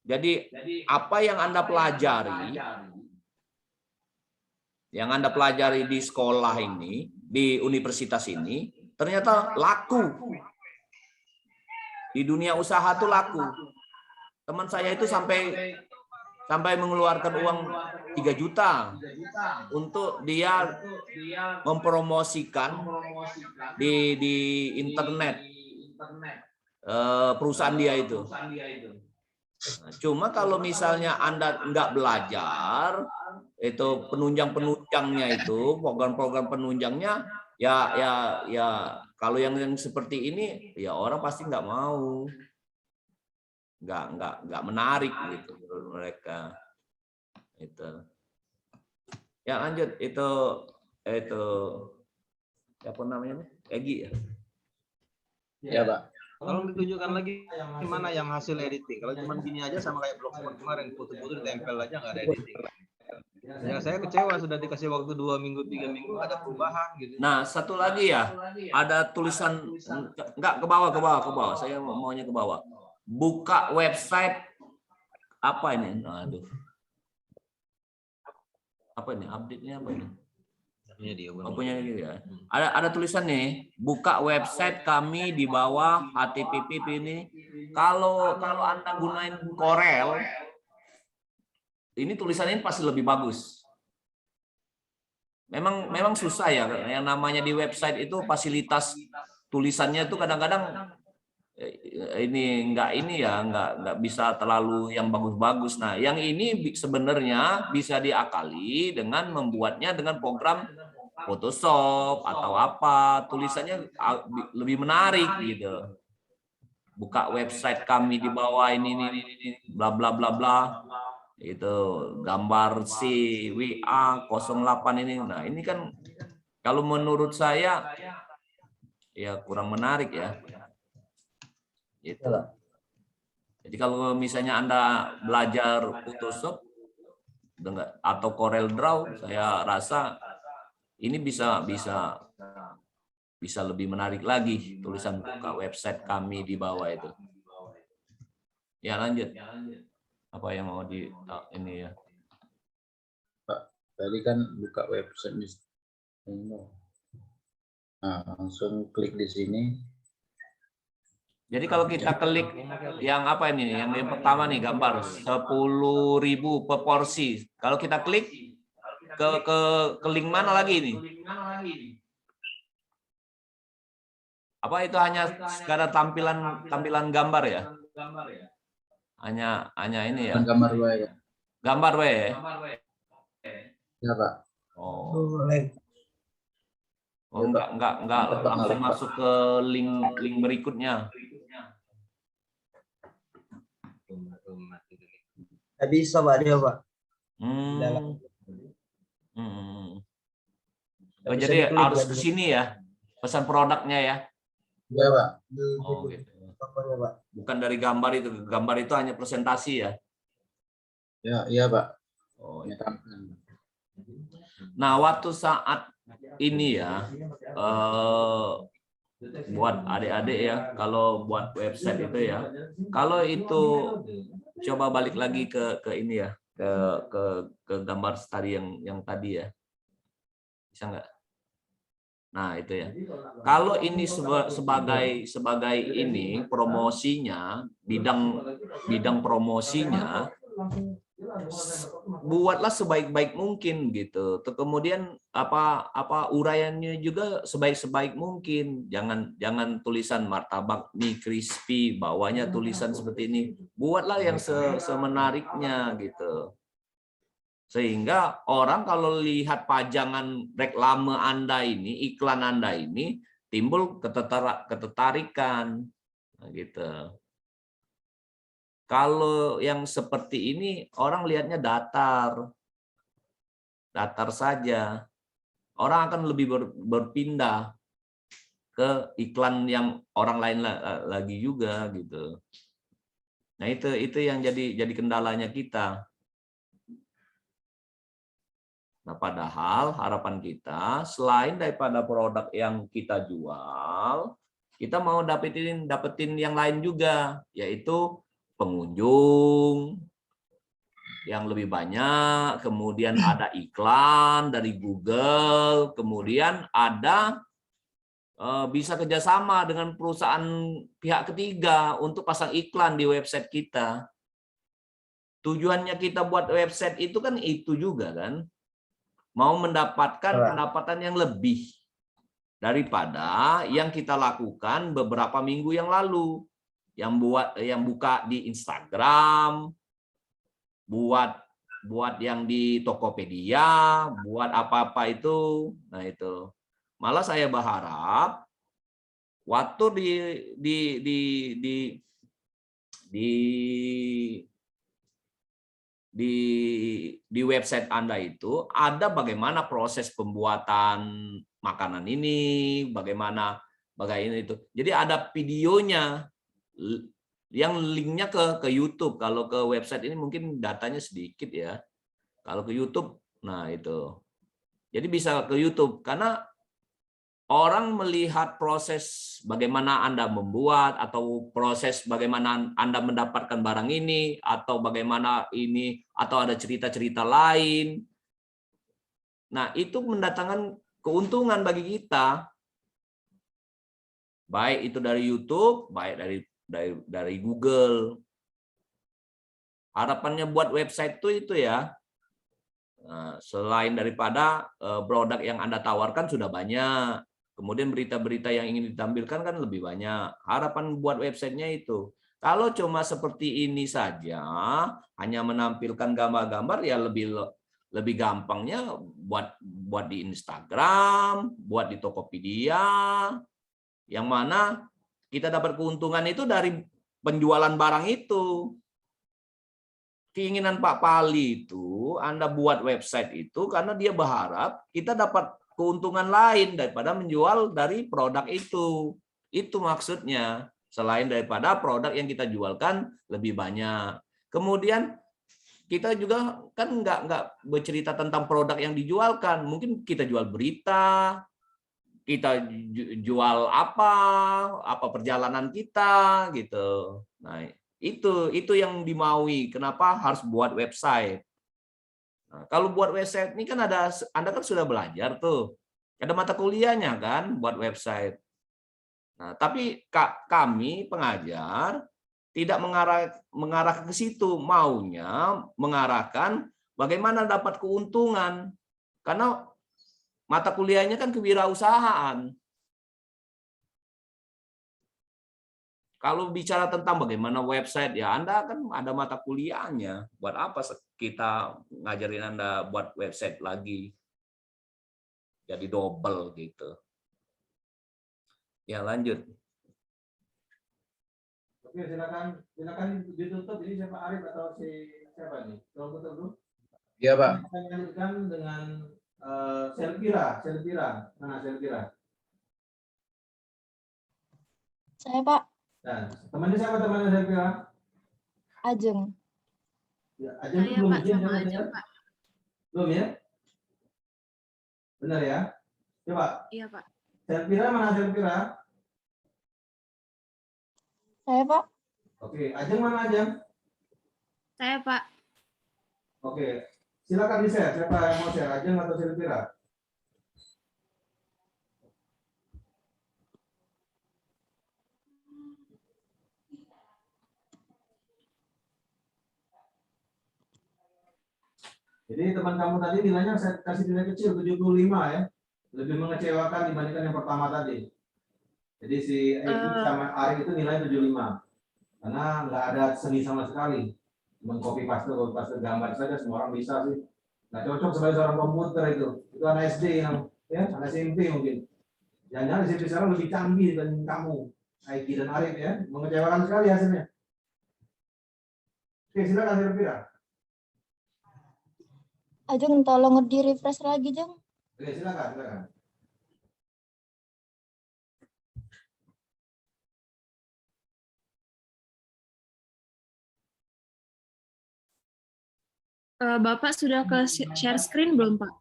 Jadi apa yang Anda pelajari di sekolah ini, di universitas ini, ternyata laku. Di dunia usaha tuh laku. Teman saya itu sampai mengeluarkan uang 3 juta untuk dia mempromosikan di internet perusahaan dia itu. Cuma kalau misalnya Anda nggak belajar, itu penunjangnya itu, program-program penunjangnya, ya kalau yang seperti ini, ya orang pasti nggak mau. Nggak menarik gitu menurut mereka itu. Ya lanjut itu apa namanya, Egi ya? Ya Pak. Tolong ditunjukkan lagi gimana yang hasil editing. Kalau cuma gini aja sama kayak blogspot kemarin, foto-foto ditempel aja nggak ada editing. Ya saya kecewa, sudah dikasih waktu 2 minggu 3 minggu ada perubahan gitu. Nah satu lagi ya, ada tulisan nggak ke bawah. Saya maunya ke bawah. Buka website apa ini? Aduh. Apa ini? Update-nya apa ini? Punya gitu ya. Ada tulisan nih, buka website kami di bawah HTTP ini. Kalau Anda gunain Corel, ini tulisannya pasti lebih bagus. memang susah ya, yang namanya di website itu fasilitas tulisannya itu kadang-kadang ini nggak bisa terlalu yang bagus-bagus. Nah, yang ini sebenarnya bisa diakali dengan membuatnya dengan program Photoshop atau apa, tulisannya lebih menarik gitu. Buka website kami di bawah ini bla bla bla bla. Itu gambar si WA 08 ini. Nah, ini kan kalau menurut saya ya kurang menarik ya. Gitu. Jadi kalau misalnya Anda belajar Photoshop atau Corel Draw, saya rasa ini bisa lebih menarik lagi tulisan buka website kami di bawah itu. Ya, lanjut. Apa yang mau ini ya? Pak, tadi kan buka website ini. Nah, langsung klik di sini. Jadi kalau kita klik yang apa ini? Yang pertama nih gambar 10.000 per porsi. Kalau kita klik ke link mana lagi ini? Apa itu hanya sekadar tampilan gambar ya? Hanya ini ya. Gambar ya. Gambar we. Ya, Pak. Oh, enggak langsung masuk ke link berikutnya. Nggak bisa, Pak, dia, Pak. Oh, jadi harus ke sini ya, pesan produknya ya. Iya, Pak. Oh, gitu. Bukan dari gambar itu hanya presentasi ya. Ya, iya, Pak. Oh, ya. Nah, waktu saat ini ya, buat adik-adik ya, kalau buat website itu ya, kalau itu coba balik lagi ke ini ya, ke gambar tadi yang tadi ya, bisa nggak? Nah, itu ya. Kalau ini sebagai ini promosinya, bidang promosinya, buatlah sebaik-baik mungkin gitu. Kemudian apa uraiannya juga sebaik-baik mungkin. Jangan tulisan martabak mie crispy, bawahnya tulisan seperti ini. Buatlah yang semenariknya gitu. Sehingga orang kalau lihat pajangan reklame Anda ini, iklan Anda ini, timbul ketertarikan. Nah, gitu. Kalau yang seperti ini, orang lihatnya datar saja. Orang akan lebih berpindah ke iklan yang orang lain lagi juga gitu. Nah, itu yang jadi kendalanya kita. Nah, padahal harapan kita selain daripada produk yang kita jual, kita mau dapetin yang lain juga, yaitu pengunjung yang lebih banyak, kemudian ada iklan dari Google, kemudian ada bisa kerjasama dengan perusahaan pihak ketiga untuk pasang iklan di website kita. Tujuannya kita buat website itu kan itu juga kan, mau mendapatkan pendapatan yang lebih daripada yang kita lakukan beberapa minggu yang lalu, yang buka di Instagram, buat yang di Tokopedia, buat apa-apa itu. Nah, itu malah saya berharap waktu di website Anda itu ada bagaimana proses pembuatan makanan ini, bagaimana itu. Jadi ada videonya yang linknya ke YouTube. Kalau ke website ini mungkin datanya sedikit ya. Kalau ke YouTube, nah itu. Jadi bisa ke YouTube karena orang melihat proses bagaimana Anda membuat atau proses bagaimana Anda mendapatkan barang ini atau bagaimana ini atau ada cerita-cerita lain. Nah, itu mendatangkan keuntungan bagi kita. Baik itu dari YouTube, baik dari Google. Harapannya buat website itu ya Nah, selain daripada produk yang Anda tawarkan sudah banyak, kemudian berita-berita yang ingin ditampilkan kan lebih banyak. Harapan buat websitenya itu. Kalau cuma seperti ini saja, hanya menampilkan gambar-gambar, ya lebih gampangnya buat di Instagram, buat di Tokopedia, yang mana kita dapat keuntungan itu dari penjualan barang itu. Keinginan Pak Pali itu, Anda buat website itu karena dia berharap kita dapat keuntungan lain daripada menjual dari produk itu. Itu maksudnya. Selain daripada produk yang kita jualkan lebih banyak. Kemudian kita juga kan nggak bercerita tentang produk yang dijualkan. Mungkin kita jual berita, kita jual apa perjalanan kita gitu. Nah, itu yang dimaui. Kenapa harus buat website? Nah, kalau buat website ini kan Anda kan sudah belajar tuh. Ada mata kuliahnya kan buat website. Nah, tapi kami pengajar tidak mengarah ke situ, maunya mengarahkan bagaimana dapat keuntungan. Karena mata kuliahnya kan kewirausahaan. Kalau bicara tentang bagaimana website, ya Anda kan ada mata kuliahnya. Buat apa kita ngajarin Anda buat website lagi? Jadi double gitu. Ya lanjut. Oke, silakan ditutup. Ini siapa, Arif atau siapa nih? Tolong tutup dulu. Iya, Pak. Kita lanjutkan dengan Selvira. Mana Selvira? Saya Pak, Dan temannya siapa temannya Selvira? Ajeng. Ya, Ajeng itu belum izin kan? Belum ya? Benar ya? Coba. Iya, Pak. Selvira mana Selvira? Saya Pak, Oke, Ajeng mana Ajeng? Saya, Pak. Oke, silakan di-share. Siapa yang mau share, Ajeng atau Selvira? Jadi teman kamu tadi nilainya saya kasih nilai kecil 75 ya. Lebih mengecewakan dibandingkan yang pertama tadi. Jadi si Egi sama Ari itu nilai 75. Karena nggak ada seni sama sekali. Cuma copy paste gambar saja, semua orang bisa sih. Nggak cocok sebagai seorang komputer itu. Itu anak SD yang ya, anak SMP mungkin. Jangan-jangan SMP sekarang lebih canggih dibanding kamu, Egi dan Arif ya. Mengecewakan sekali hasilnya. Oke, silakan Selvira. Ajeng tolong di-refresh lagi, Jeng. Oke, silakan. Bapak sudah ke share screen belum, Pak?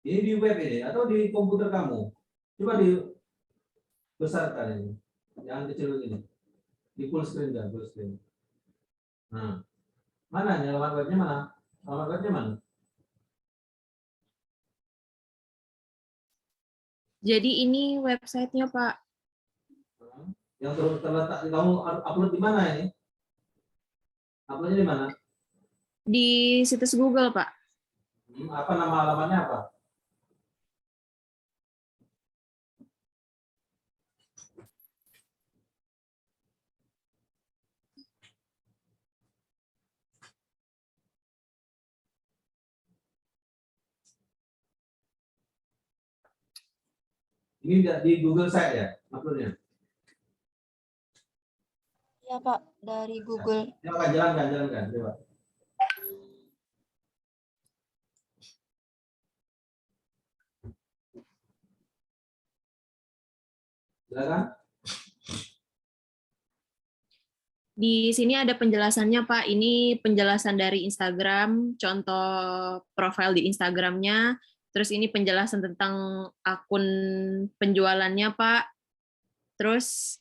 Ini di web ini atau di komputer kamu? Coba dibesarkan ini. Jangan kecil ini. Di full screen dan full screen. Nah, mana nih alamat webnya mana? Alamat webnya mana? Jadi ini websitenya, Pak. Yang terletak kamu upload di mana ini? Uploadnya di mana? Di situs Google, Pak. Apa nama alamatnya apa? Ini di Google Site ya, uploadnya? Ya Pak, dari Google. Coba jalankan, coba. Silakan. Di sini ada penjelasannya, Pak. Ini penjelasan dari Instagram, contoh profil di Instagramnya. Terus ini penjelasan tentang akun penjualannya, Pak. Terus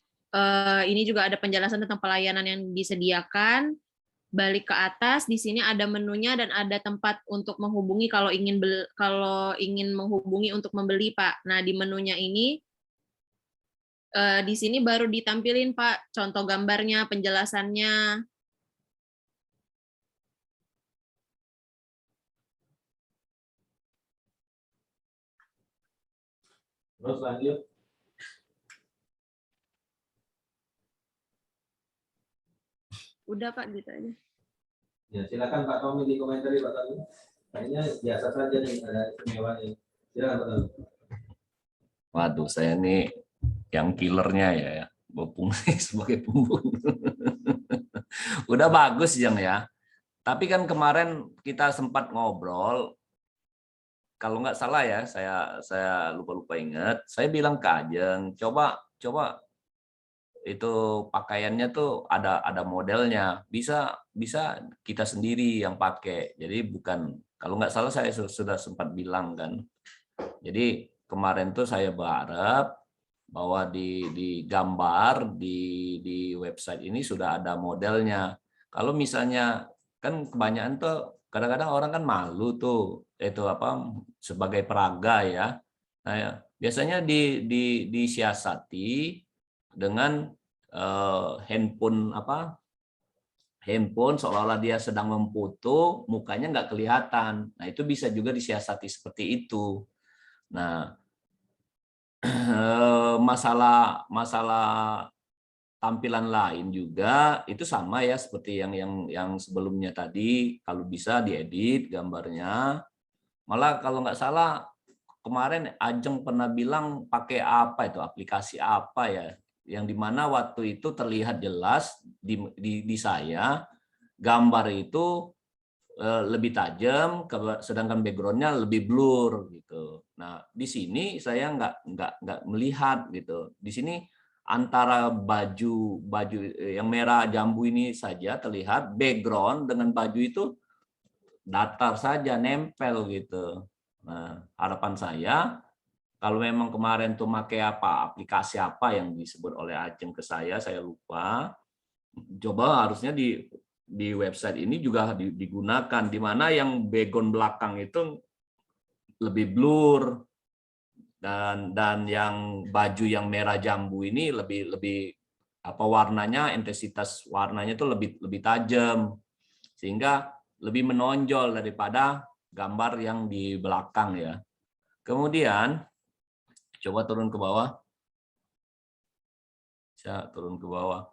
ini juga ada penjelasan tentang pelayanan yang disediakan. Balik ke atas, di sini ada menunya dan ada tempat untuk menghubungi kalau ingin menghubungi untuk membeli, Pak. Nah, di menunya ini Di sini baru ditampilin Pak, contoh gambarnya, penjelasannya. Terus lanjut. Udah Pak, gitu aja. Ya, silakan Pak Tommy dikomentari Pak Tommy. Kayaknya biasa saja nih, ada istimewanya. Silakan Pak Tommy. Waduh, saya ini yang killernya ya, berfungsi sebagai pembunuh. Udah bagus Jeng ya. Tapi kan kemarin kita sempat ngobrol, kalau nggak salah ya, saya lupa ingat, saya bilang ke Ajeng, coba itu pakaiannya tuh ada modelnya, bisa kita sendiri yang pakai. Jadi bukan, kalau nggak salah saya sudah sempat bilang kan. Jadi kemarin tuh saya berharap bahwa di gambar di website ini sudah ada modelnya. Kalau misalnya kan kebanyakan tuh kadang-kadang orang kan malu tuh itu apa sebagai peraga ya. Nah, ya, biasanya disiasati dengan handphone seolah-olah dia sedang memfoto, mukanya nggak kelihatan. Nah, itu bisa juga disiasati seperti itu. Nah, masalah tampilan lain juga itu sama ya seperti yang sebelumnya tadi, kalau bisa diedit gambarnya. Malah kalau nggak salah kemarin Ajeng pernah bilang pakai apa itu, aplikasi apa ya, yang dimana waktu itu terlihat jelas di saya gambar itu lebih tajam, sedangkan backgroundnya lebih blur gitu. Nah di sini saya nggak melihat gitu. Di sini antara baju yang merah jambu ini saja terlihat, background dengan baju itu datar saja, nempel gitu. Nah harapan saya kalau memang kemarin tuh pakai aplikasi apa yang disebut oleh Ajeng ke saya lupa. Coba harusnya di website ini juga digunakan, di mana yang background belakang itu lebih blur dan yang baju yang merah jambu ini lebih apa warnanya, intensitas warnanya itu lebih tajam sehingga lebih menonjol daripada gambar yang di belakang ya. Kemudian coba turun ke bawah. Saya turun ke bawah.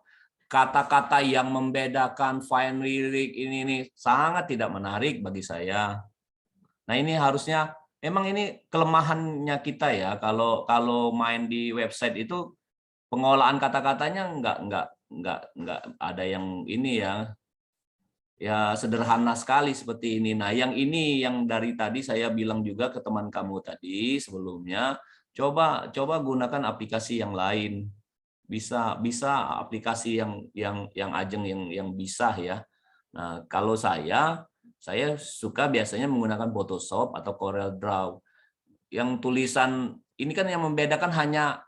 Kata-kata yang membedakan fine lyric ini sangat tidak menarik bagi saya. Nah ini harusnya, memang ini kelemahannya kita ya, kalau main di website itu pengolahan kata-katanya nggak ada yang ini ya sederhana sekali seperti ini. Nah yang ini yang dari tadi saya bilang juga ke teman kamu tadi sebelumnya, coba gunakan aplikasi yang lain. Bisa aplikasi yang Ajeng yang bisa ya. Nah, kalau saya suka biasanya menggunakan Photoshop atau Corel Draw. Yang tulisan ini kan yang membedakan hanya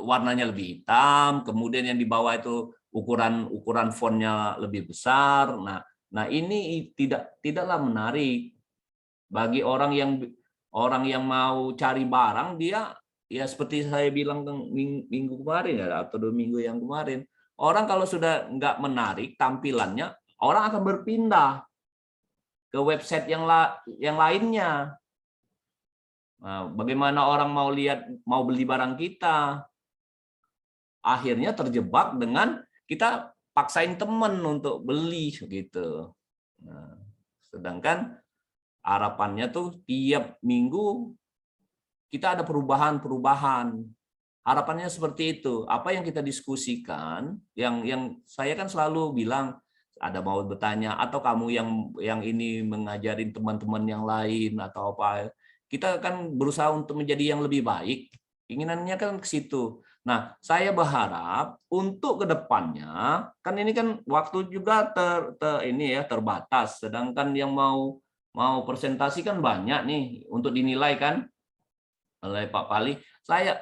warnanya lebih hitam, kemudian yang di bawah itu ukuran fontnya lebih besar. Nah ini tidaklah menarik bagi orang yang mau cari barang. Dia ya seperti saya bilang minggu kemarin ya, atau 2 minggu yang kemarin, orang kalau sudah nggak menarik tampilannya, orang akan berpindah ke website yang lainnya. Nah, bagaimana orang mau beli barang kita, akhirnya terjebak dengan kita paksain temen untuk beli gitu. Nah, sedangkan harapannya tuh tiap minggu kita ada perubahan. Harapannya seperti itu. Apa yang kita diskusikan, yang saya kan selalu bilang, ada mau bertanya atau kamu yang ini mengajarin teman-teman yang lain atau apa, kita kan berusaha untuk menjadi yang lebih baik. Inginannya kan ke situ. Nah, saya berharap untuk kedepannya, kan ini kan waktu juga terbatas, sedangkan yang mau presentasi kan banyak nih untuk dinilai kan oleh Pak Pali.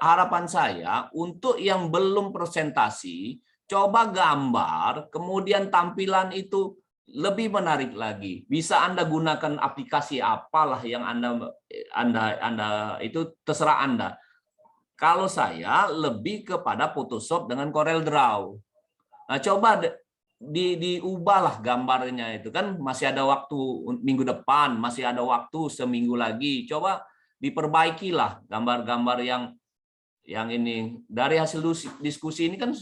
Harapan saya untuk yang belum presentasi, coba gambar, kemudian tampilan itu lebih menarik lagi. Bisa Anda gunakan aplikasi apalah yang Anda itu terserah Anda. Kalau saya lebih kepada Photoshop dengan Corel Draw. Nah, coba diubahlah gambarnya itu kan masih ada waktu minggu depan, masih ada waktu seminggu lagi. Coba diperbaikilah gambar-gambar yang ini. Dari hasil diskusi ini kan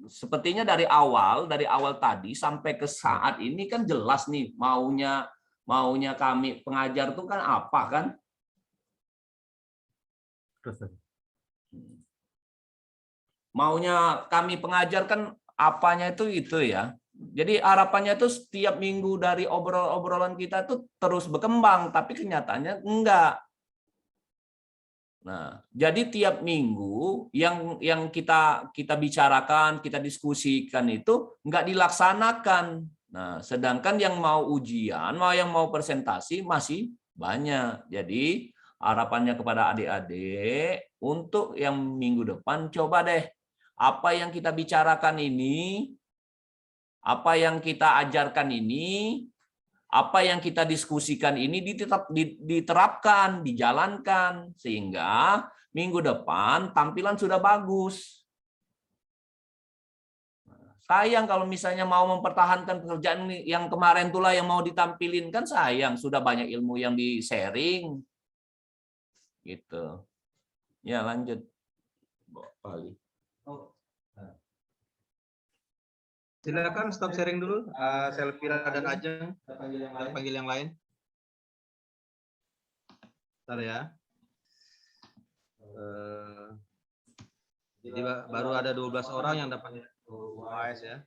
sepertinya dari awal tadi sampai ke saat ini kan jelas nih maunya kami pengajar itu kan apa kan? Maunya kami pengajar kan apanya itu ya. Jadi harapannya itu setiap minggu dari obrolan kita itu terus berkembang, tapi kenyataannya enggak. Nah, jadi tiap minggu yang kita bicarakan, kita diskusikan itu enggak dilaksanakan. Nah, sedangkan yang mau ujian, yang mau presentasi masih banyak. Jadi harapannya kepada adik-adik untuk yang minggu depan coba deh apa yang kita bicarakan ini, apa yang kita ajarkan ini, apa yang kita diskusikan ini diterapkan, dijalankan sehingga minggu depan tampilan sudah bagus. Sayang kalau misalnya mau mempertahankan pekerjaan yang kemarin itulah yang mau ditampilin, kan sayang, sudah banyak ilmu yang di-sharing. Gitu. Ya, lanjut. Balik. Silakan stop sharing dulu. Selvira dan Ajeng, panggil yang lain. Bentar ya. Jadi baru ada 12 orang yang dapat UAS ya.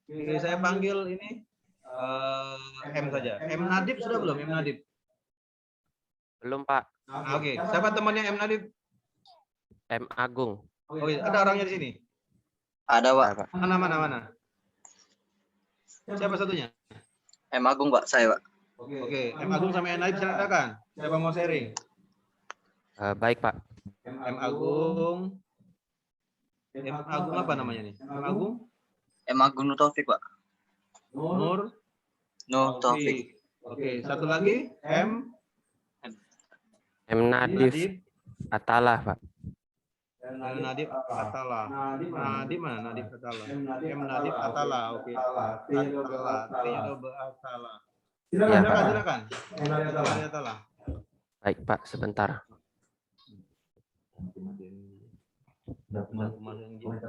Oke, saya panggil ini M saja. M Nadib sudah belum? M Nadib. Belum, Pak. Oke, siapa temannya M Nadib? M Agung. Oh, iya. Ada orangnya di sini. Ada, Pak. Mana? Siapa satunya? M Agung, Pak. Saya, Pak. Oke, M Agung sama M Nadib silakan. Siapa mau sharing? Baik, Pak. M Agung. M Agung apa namanya nih? M Agung? M Agung Nur Taufik, Pak. Nur Taufik. Oke, satu lagi M Nadif Atalah, Pak. Nadib Atala. Nadib mana? Nadib Atala. M Nadib Atala. Oke. Atala. T-nya double Atala. Silakan. M Nadib Atala. Baik, Pak. Sebentar.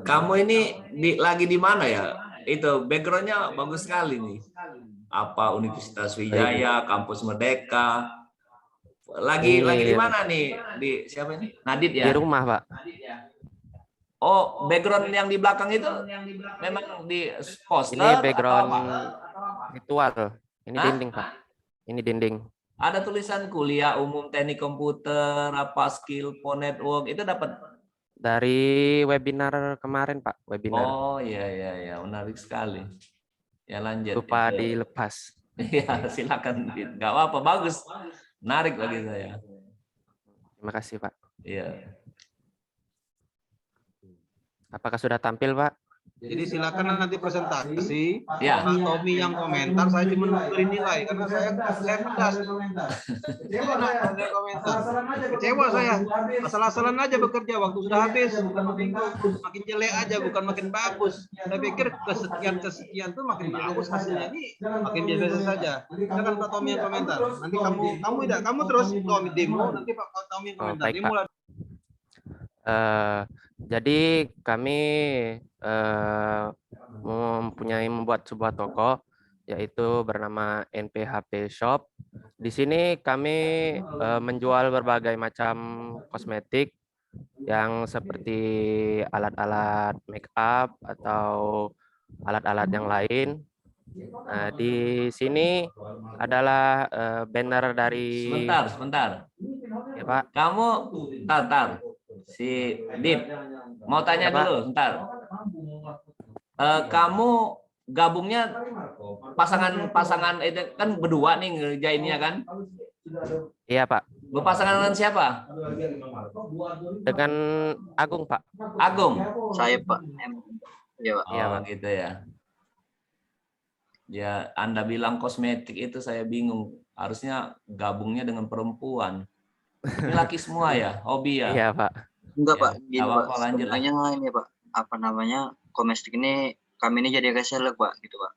Kamu ini lagi di mana ya? Itu backgroundnya bagus sekali nih. Apa Universitas Wijaya, Kampus Merdeka. Lagi di mana nih? Di siapa ini? Nadit ya? Di rumah, Pak. Oh, background yang di belakang itu memang di poster. Ini background virtual. Ini dinding, Pak. Ini dinding. Ada tulisan kuliah umum teknik komputer, apa skill for network, itu dapat dari webinar kemarin, Pak. Webinar. Oh, iya, menarik sekali. Ya, lanjut. Lupa dilepas. Iya, silakan. Nggak apa-apa, bagus. Menarik bagi saya. Terima kasih, Pak. Iya. Apakah sudah tampil, Pak? Jadi silakan nanti presentasi. Ya. Pak Tommy yang komentar, saya cuma memberi nilai karena saya pedas. Kecewa ada komentar. Kecewa saya. Asal-asalan aja bekerja, waktu sudah habis, bukan makin jelek aja, bukan makin bagus. Saya pikir kesekian tuh makin bagus hasilnya, ini makin biasa saja. Silakan Pak Tommy yang komentar. Nanti kamu terus Tommy demo, nanti Pak Tommy yang komentar. Baik, Pak. Jadi kami membuat sebuah toko yaitu bernama NPHP Shop. Di sini kami menjual berbagai macam kosmetik yang seperti alat-alat make up atau alat-alat yang lain. Nah, di sini adalah banner dari. Sebentar. Ya, Pak. Kamu tar. Si Dip, mau tanya ya, dulu, bentar. Kamu gabungnya pasangan itu kan berdua nih ngerjainnya kan? Iya, Pak. Berpasangan dengan siapa? Dengan Agung, Pak. Agung. Saya, Pak. Iya, Pak. Iya, Pak, gitu ya. Ya, Anda bilang kosmetik itu saya bingung. Harusnya gabungnya dengan perempuan. Ini laki semua ya, hobi ya? Iya, Pak. Enggak Ya, Pak, gini nggak Pak. apa-apa, lanjut lah. Sebenarnya ini Pak, apa namanya, Komestik ini kami ini jadi reseller Pak, gitu Pak.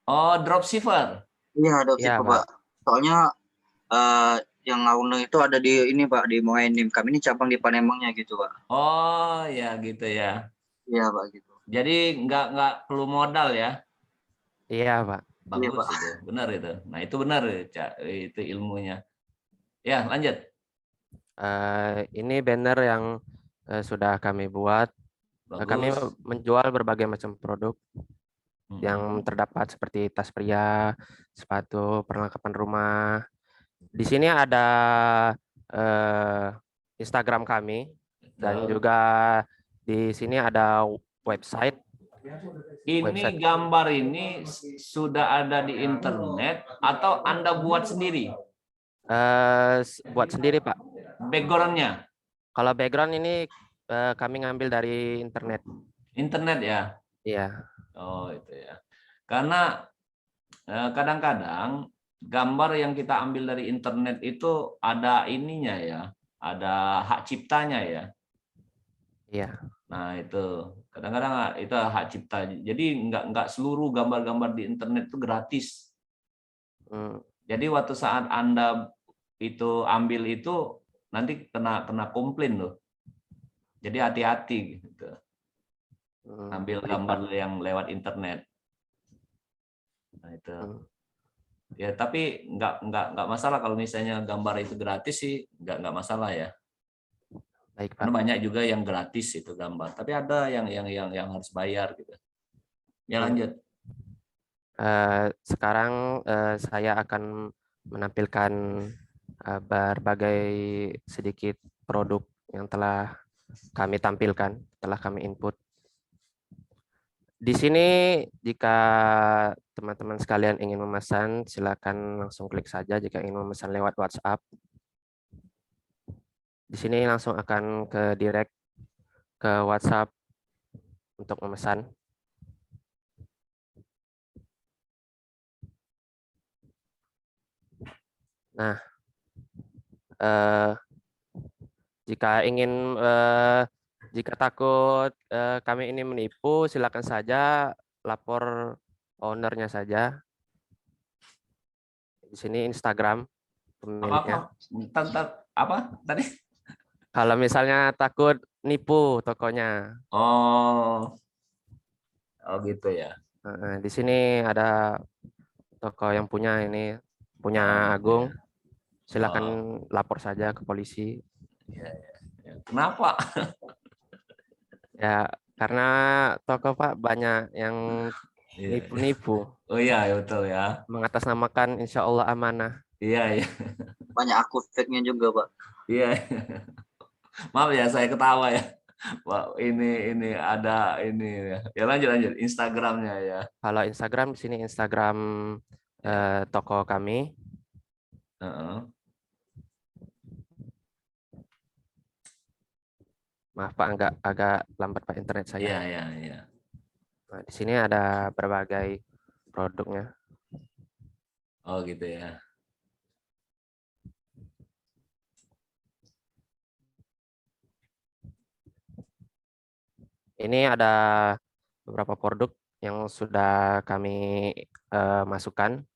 Oh, dropshipper. Iya, ada Iya, tipe Pak. Pak. Soalnya yang owner itu ada di ini Pak, di Moenim. Kami ini cabang di Palembangnya gitu Pak. Oh, ya gitu ya. Iya Pak, gitu. Jadi nggak perlu modal ya. Iya, Pak. Iya Bagus Pak. itu, benar itu. Nah itu benar, Cak, itu ilmunya. Ya lanjut. Ini banner yang sudah kami buat. Kami Bagus. menjual berbagai macam produk yang terdapat seperti tas pria, sepatu, perlengkapan rumah. Di sini ada Instagram kami dan juga di sini ada website. Ini gambar ini sudah ada di internet atau Anda buat sendiri? Buat sendiri, Pak. Backgroundnya? Kalau background ini kami ngambil dari internet. Internet ya? Iya. Oh itu ya. Karena kadang-kadang gambar yang kita ambil dari internet itu ada ininya ya, ada hak ciptanya ya. Iya. Nah itu kadang-kadang itu hak cipta. Jadi nggak seluruh gambar-gambar di internet itu gratis. Jadi waktu saat Anda itu ambil itu nanti kena komplain loh. Jadi hati-hati gitu. Ambil gambar yang lewat internet. Nah itu. Ya tapi nggak masalah kalau misalnya gambar itu gratis sih, nggak masalah ya. Baik, Pak. Karena banyak juga yang gratis itu gambar, tapi ada yang harus bayar gitu. Ya lanjut. Sekarang saya akan menampilkan berbagai sedikit produk yang telah kami tampilkan, telah kami input. Di sini jika teman-teman sekalian ingin memesan, silakan langsung klik saja jika ingin memesan lewat WhatsApp. Di sini langsung akan ke direct ke WhatsApp untuk memesan. Nah, jika ingin jika takut kami ini menipu, silakan saja lapor ownernya saja. Di sini Instagram pemiliknya. Apa tadi? Kalau misalnya takut nipu tokonya. Oh gitu ya. Di sini ada toko yang punya ini, punya Agung. Silakan lapor saja ke polisi. Ya. Kenapa? Ya, karena toko Pak banyak yang nipu-nipu. Oh iya, betul ya. Mengatasnamakan insya Allah amanah. Iya. Banyak akun fake-nya juga Pak. Iya. Maaf ya saya ketawa ya. Pak, ini ada ini ya. Ya lanjut Instagramnya ya. Kalau Instagram di sini Instagram toko kami. Maaf Pak, agak lambat Pak internet saya. Iya. Nah, di sini ada berbagai produknya. Oh gitu ya. Ini ada beberapa produk yang sudah kami masukkan.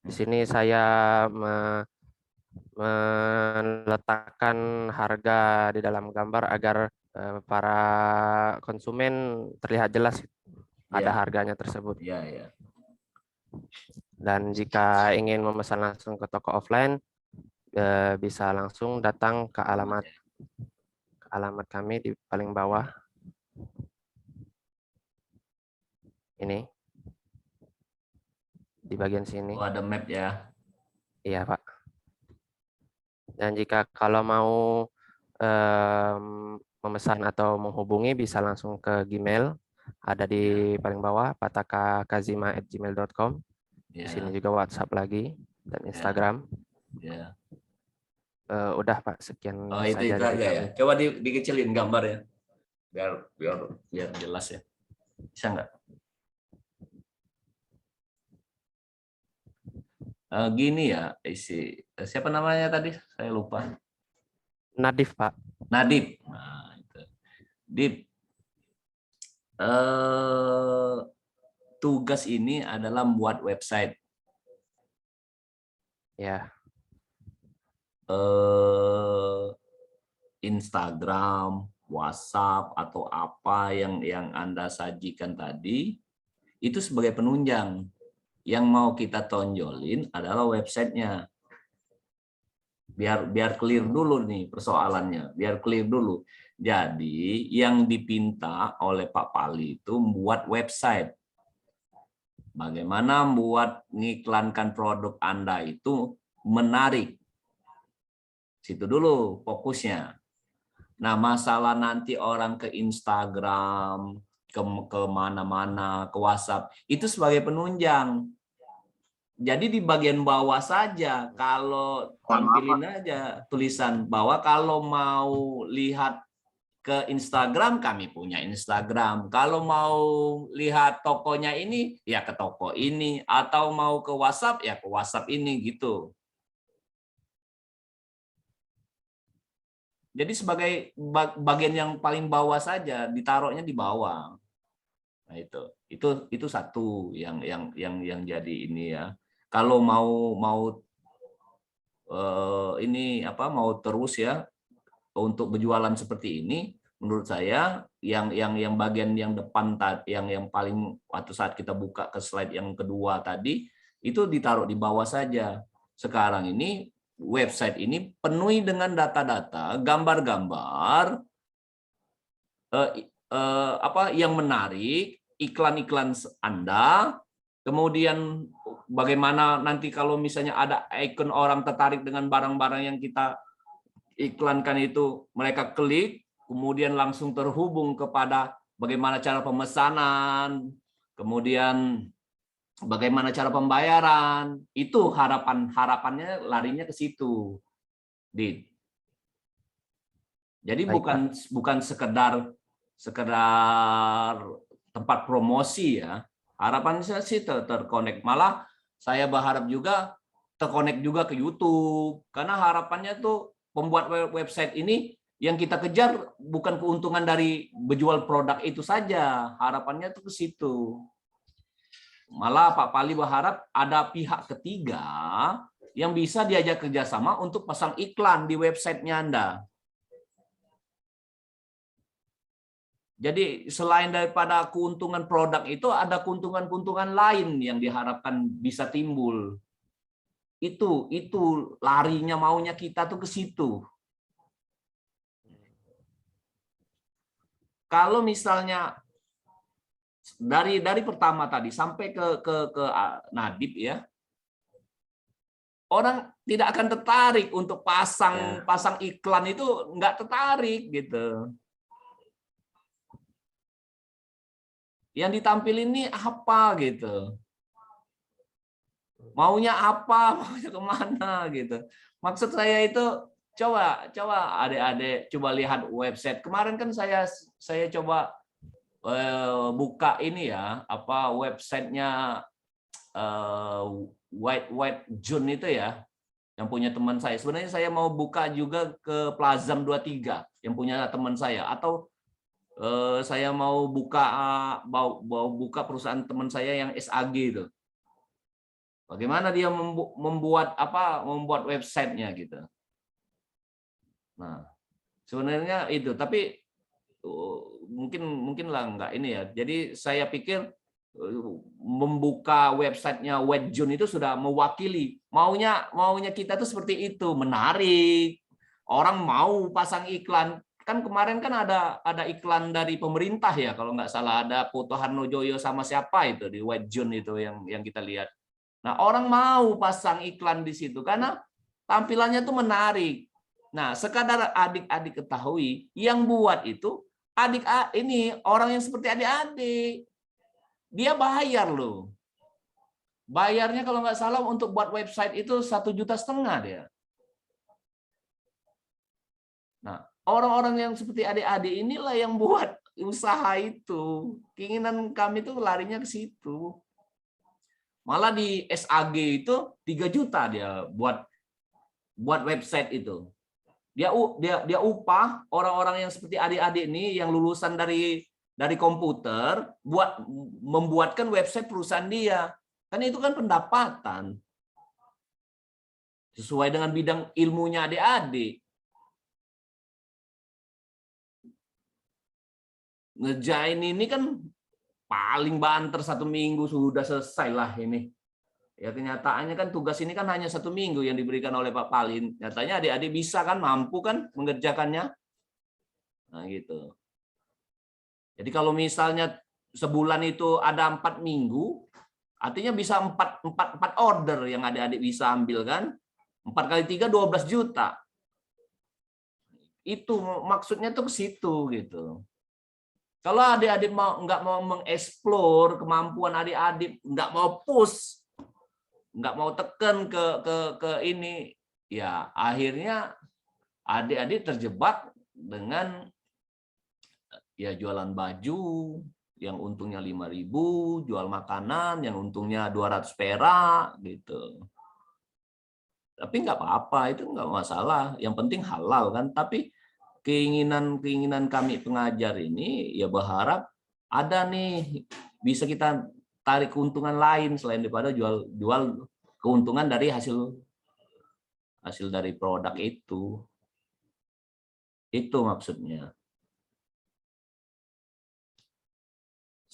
Di sini saya meletakkan harga di dalam gambar agar para konsumen terlihat jelas ada harganya tersebut. Iya. Dan jika ingin memesan langsung ke toko offline, bisa langsung datang ke alamat kami di paling bawah. Ini di bagian sini. Oh, ada map ya. Iya Pak. Dan jika kalau mau memesan atau menghubungi bisa langsung ke Gmail, ada di paling bawah patakakazima@gmail.com. Di sini juga WhatsApp lagi dan Instagram. Ya. Udah Pak, sekian itu saja dari aja ya. kami. Coba dikecilin gambarnya biar jelas ya. Bisa nggak? Gini ya, siapa namanya tadi? Saya lupa. Nadif Pak. Nadif. Nah, Dip, tugas ini adalah membuat website. Ya, Instagram, WhatsApp atau apa yang Anda sajikan tadi itu sebagai penunjang. Yang mau kita tonjolin adalah websitenya. Biar clear dulu nih persoalannya, biar clear dulu. Jadi yang dipinta oleh Pak Pali itu membuat website. Bagaimana membuat mengiklankan produk Anda itu menarik. Situ dulu fokusnya. Nah, masalah nanti orang ke Instagram, ke mana-mana, ke WhatsApp, itu sebagai penunjang. Jadi di bagian bawah saja, kalau tampilin aja tulisan bahwa kalau mau lihat ke Instagram, kami punya Instagram. Kalau mau lihat tokonya ini, ya ke toko ini. Atau mau ke WhatsApp, ya ke WhatsApp ini gitu. Jadi sebagai bagian yang paling bawah saja, ditaruhnya di bawah. Nah itu satu yang jadi ini ya. Kalau mau ini apa mau terus ya untuk berjualan seperti ini, menurut saya yang bagian yang depan yang paling waktu saat kita buka ke slide yang kedua tadi itu ditaruh di bawah saja. Sekarang ini website ini penuhi dengan data-data, gambar-gambar, yang menarik, iklan-iklan Anda, kemudian bagaimana nanti kalau misalnya ada icon orang tertarik dengan barang-barang yang kita iklankan itu, mereka klik, kemudian langsung terhubung kepada bagaimana cara pemesanan, kemudian bagaimana cara pembayaran, itu harapannya larinya ke situ, Dit. Jadi Baik, bukan sekedar tempat promosi ya. Harapannya sih terkonek. Malah saya berharap juga terkonek juga ke YouTube, karena harapannya tuh pembuat website ini yang kita kejar bukan keuntungan dari berjual produk itu saja, harapannya tuh ke situ. Malah Pak Pali berharap ada pihak ketiga yang bisa diajak kerjasama untuk pasang iklan di websitenya Anda. Jadi selain daripada keuntungan produk itu, ada keuntungan-keuntungan lain yang diharapkan bisa timbul. Itu larinya maunya kita tuh ke situ. Kalau misalnya dari pertama tadi sampai ke Nadib ya, orang tidak akan tertarik untuk pasang iklan, itu nggak tertarik gitu. Yang ditampilin ini apa gitu, maunya apa, maunya kemana gitu. Maksud saya itu coba adik-adik coba lihat website kemarin kan saya coba buka ini ya, apa websitenya White June itu ya, yang punya teman saya. Sebenarnya saya mau buka juga ke Plazam 23 yang punya teman saya, atau saya mau buka perusahaan teman saya yang SAG itu. Bagaimana dia membuat websitenya gitu. Nah, sebenarnya itu, tapi mungkin lah enggak ini ya. Jadi saya pikir membuka websitenya White June itu sudah mewakili maunya kita tuh seperti itu, menarik. Orang mau pasang iklan. Kan kemarin kan ada iklan dari pemerintah ya, kalau nggak salah ada foto Harnojoyo sama siapa itu di White June itu yang kita lihat. Nah, orang mau pasang iklan di situ karena tampilannya tuh menarik. Nah, sekadar adik-adik ketahui, yang buat itu ini orang yang seperti adik-adik. Dia bayar loh. Bayarnya kalau nggak salah untuk buat website itu 1,5 juta dia. Nah, orang-orang yang seperti adik-adik inilah yang buat usaha itu. Keinginan kami itu larinya ke situ. Malah di SAG itu 3 juta dia buat website itu. Dia upah orang-orang yang seperti adik-adik ini yang lulusan dari komputer membuatkan website perusahaan dia. Kan itu kan pendapatan. Sesuai dengan bidang ilmunya adik-adik. Ngerjain ini kan paling banter 1 minggu sudah selesai lah ini. Ya kenyataannya kan tugas ini kan hanya 1 minggu yang diberikan oleh Pak Palin. Nyatanya adik-adik bisa kan, mampu kan mengerjakannya. Nah gitu. Jadi kalau misalnya sebulan itu ada 4 minggu, artinya bisa 4 order yang adik-adik bisa ambil kan. 4 kali 3 12 juta. Itu maksudnya tuh ke situ gitu. Kalau adik-adik nggak mau mengeksplor kemampuan adik-adik, nggak mau push, nggak mau tekan ke ini, ya akhirnya adik-adik terjebak dengan ya jualan baju yang untungnya 5.000, jual makanan yang untungnya 200 perak gitu. Tapi nggak apa-apa, itu nggak masalah. Yang penting halal kan. Tapi keinginan kami pengajar ini ya berharap ada nih bisa kita tarik keuntungan lain selain daripada jual keuntungan dari hasil dari produk itu. Itu maksudnya.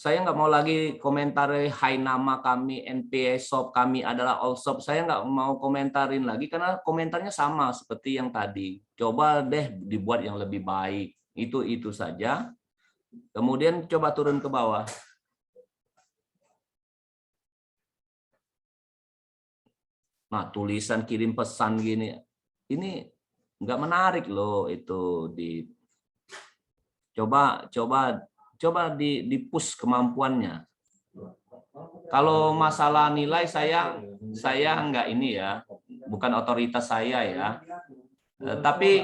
Saya nggak mau lagi komentari hai nama kami, NPA shop kami adalah all shop. Saya nggak mau komentarin lagi karena komentarnya sama seperti yang tadi. Coba deh dibuat yang lebih baik. Itu saja. Kemudian coba turun ke bawah. Nah, tulisan kirim pesan gini. Ini nggak menarik loh itu coba di push kemampuannya. Kalau masalah nilai saya nggak ini ya, bukan otoritas saya ya. Tapi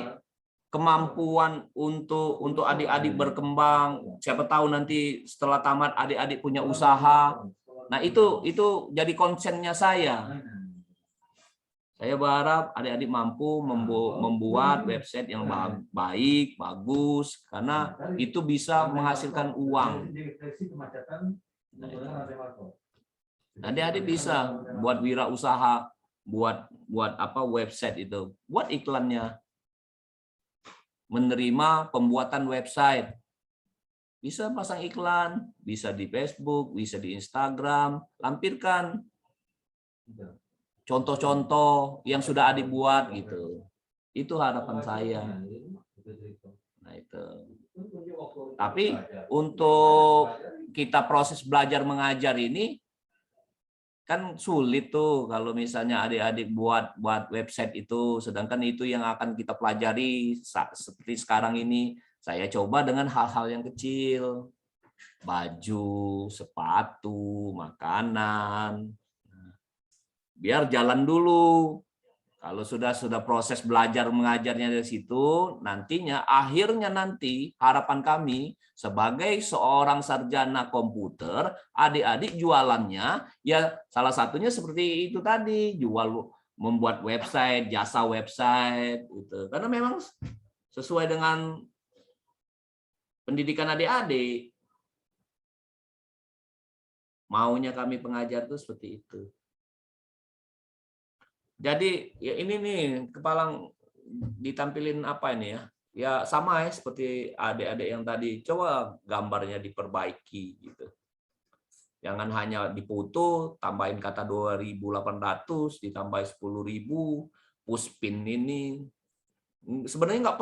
kemampuan untuk adik-adik berkembang, siapa tahu nanti setelah tamat adik-adik punya usaha. Nah, itu jadi konsennya saya. Saya berharap adik-adik mampu membuat website yang baik, bagus, karena itu bisa menghasilkan uang. Adik-adik bisa buat wirausaha, buat apa website itu, buat iklannya, menerima pembuatan website, bisa pasang iklan, bisa di Facebook, bisa di Instagram, lampirkan contoh-contoh yang sudah adik buat gitu. Itu harapan saya. Nah itu. Tapi untuk kita proses belajar mengajar ini kan sulit tuh kalau misalnya adik-adik buat website itu, sedangkan itu yang akan kita pelajari seperti sekarang ini. Saya coba dengan hal-hal yang kecil, baju, sepatu, makanan. Biar jalan dulu. Kalau sudah proses belajar mengajarnya dari situ, akhirnya nanti harapan kami sebagai seorang sarjana komputer, adik-adik jualannya ya salah satunya seperti itu tadi, membuat website, jasa website gitu. Karena memang sesuai dengan pendidikan adik-adik. Maunya kami pengajar itu seperti itu. Jadi ya ini nih kepala ditampilin apa ini ya? Ya sama ya seperti adik-adik yang tadi. Coba gambarnya diperbaiki gitu. Jangan hanya difoto, tambahin kata 2.800, ditambah 10.000, pushpin ini. Sebenarnya nggak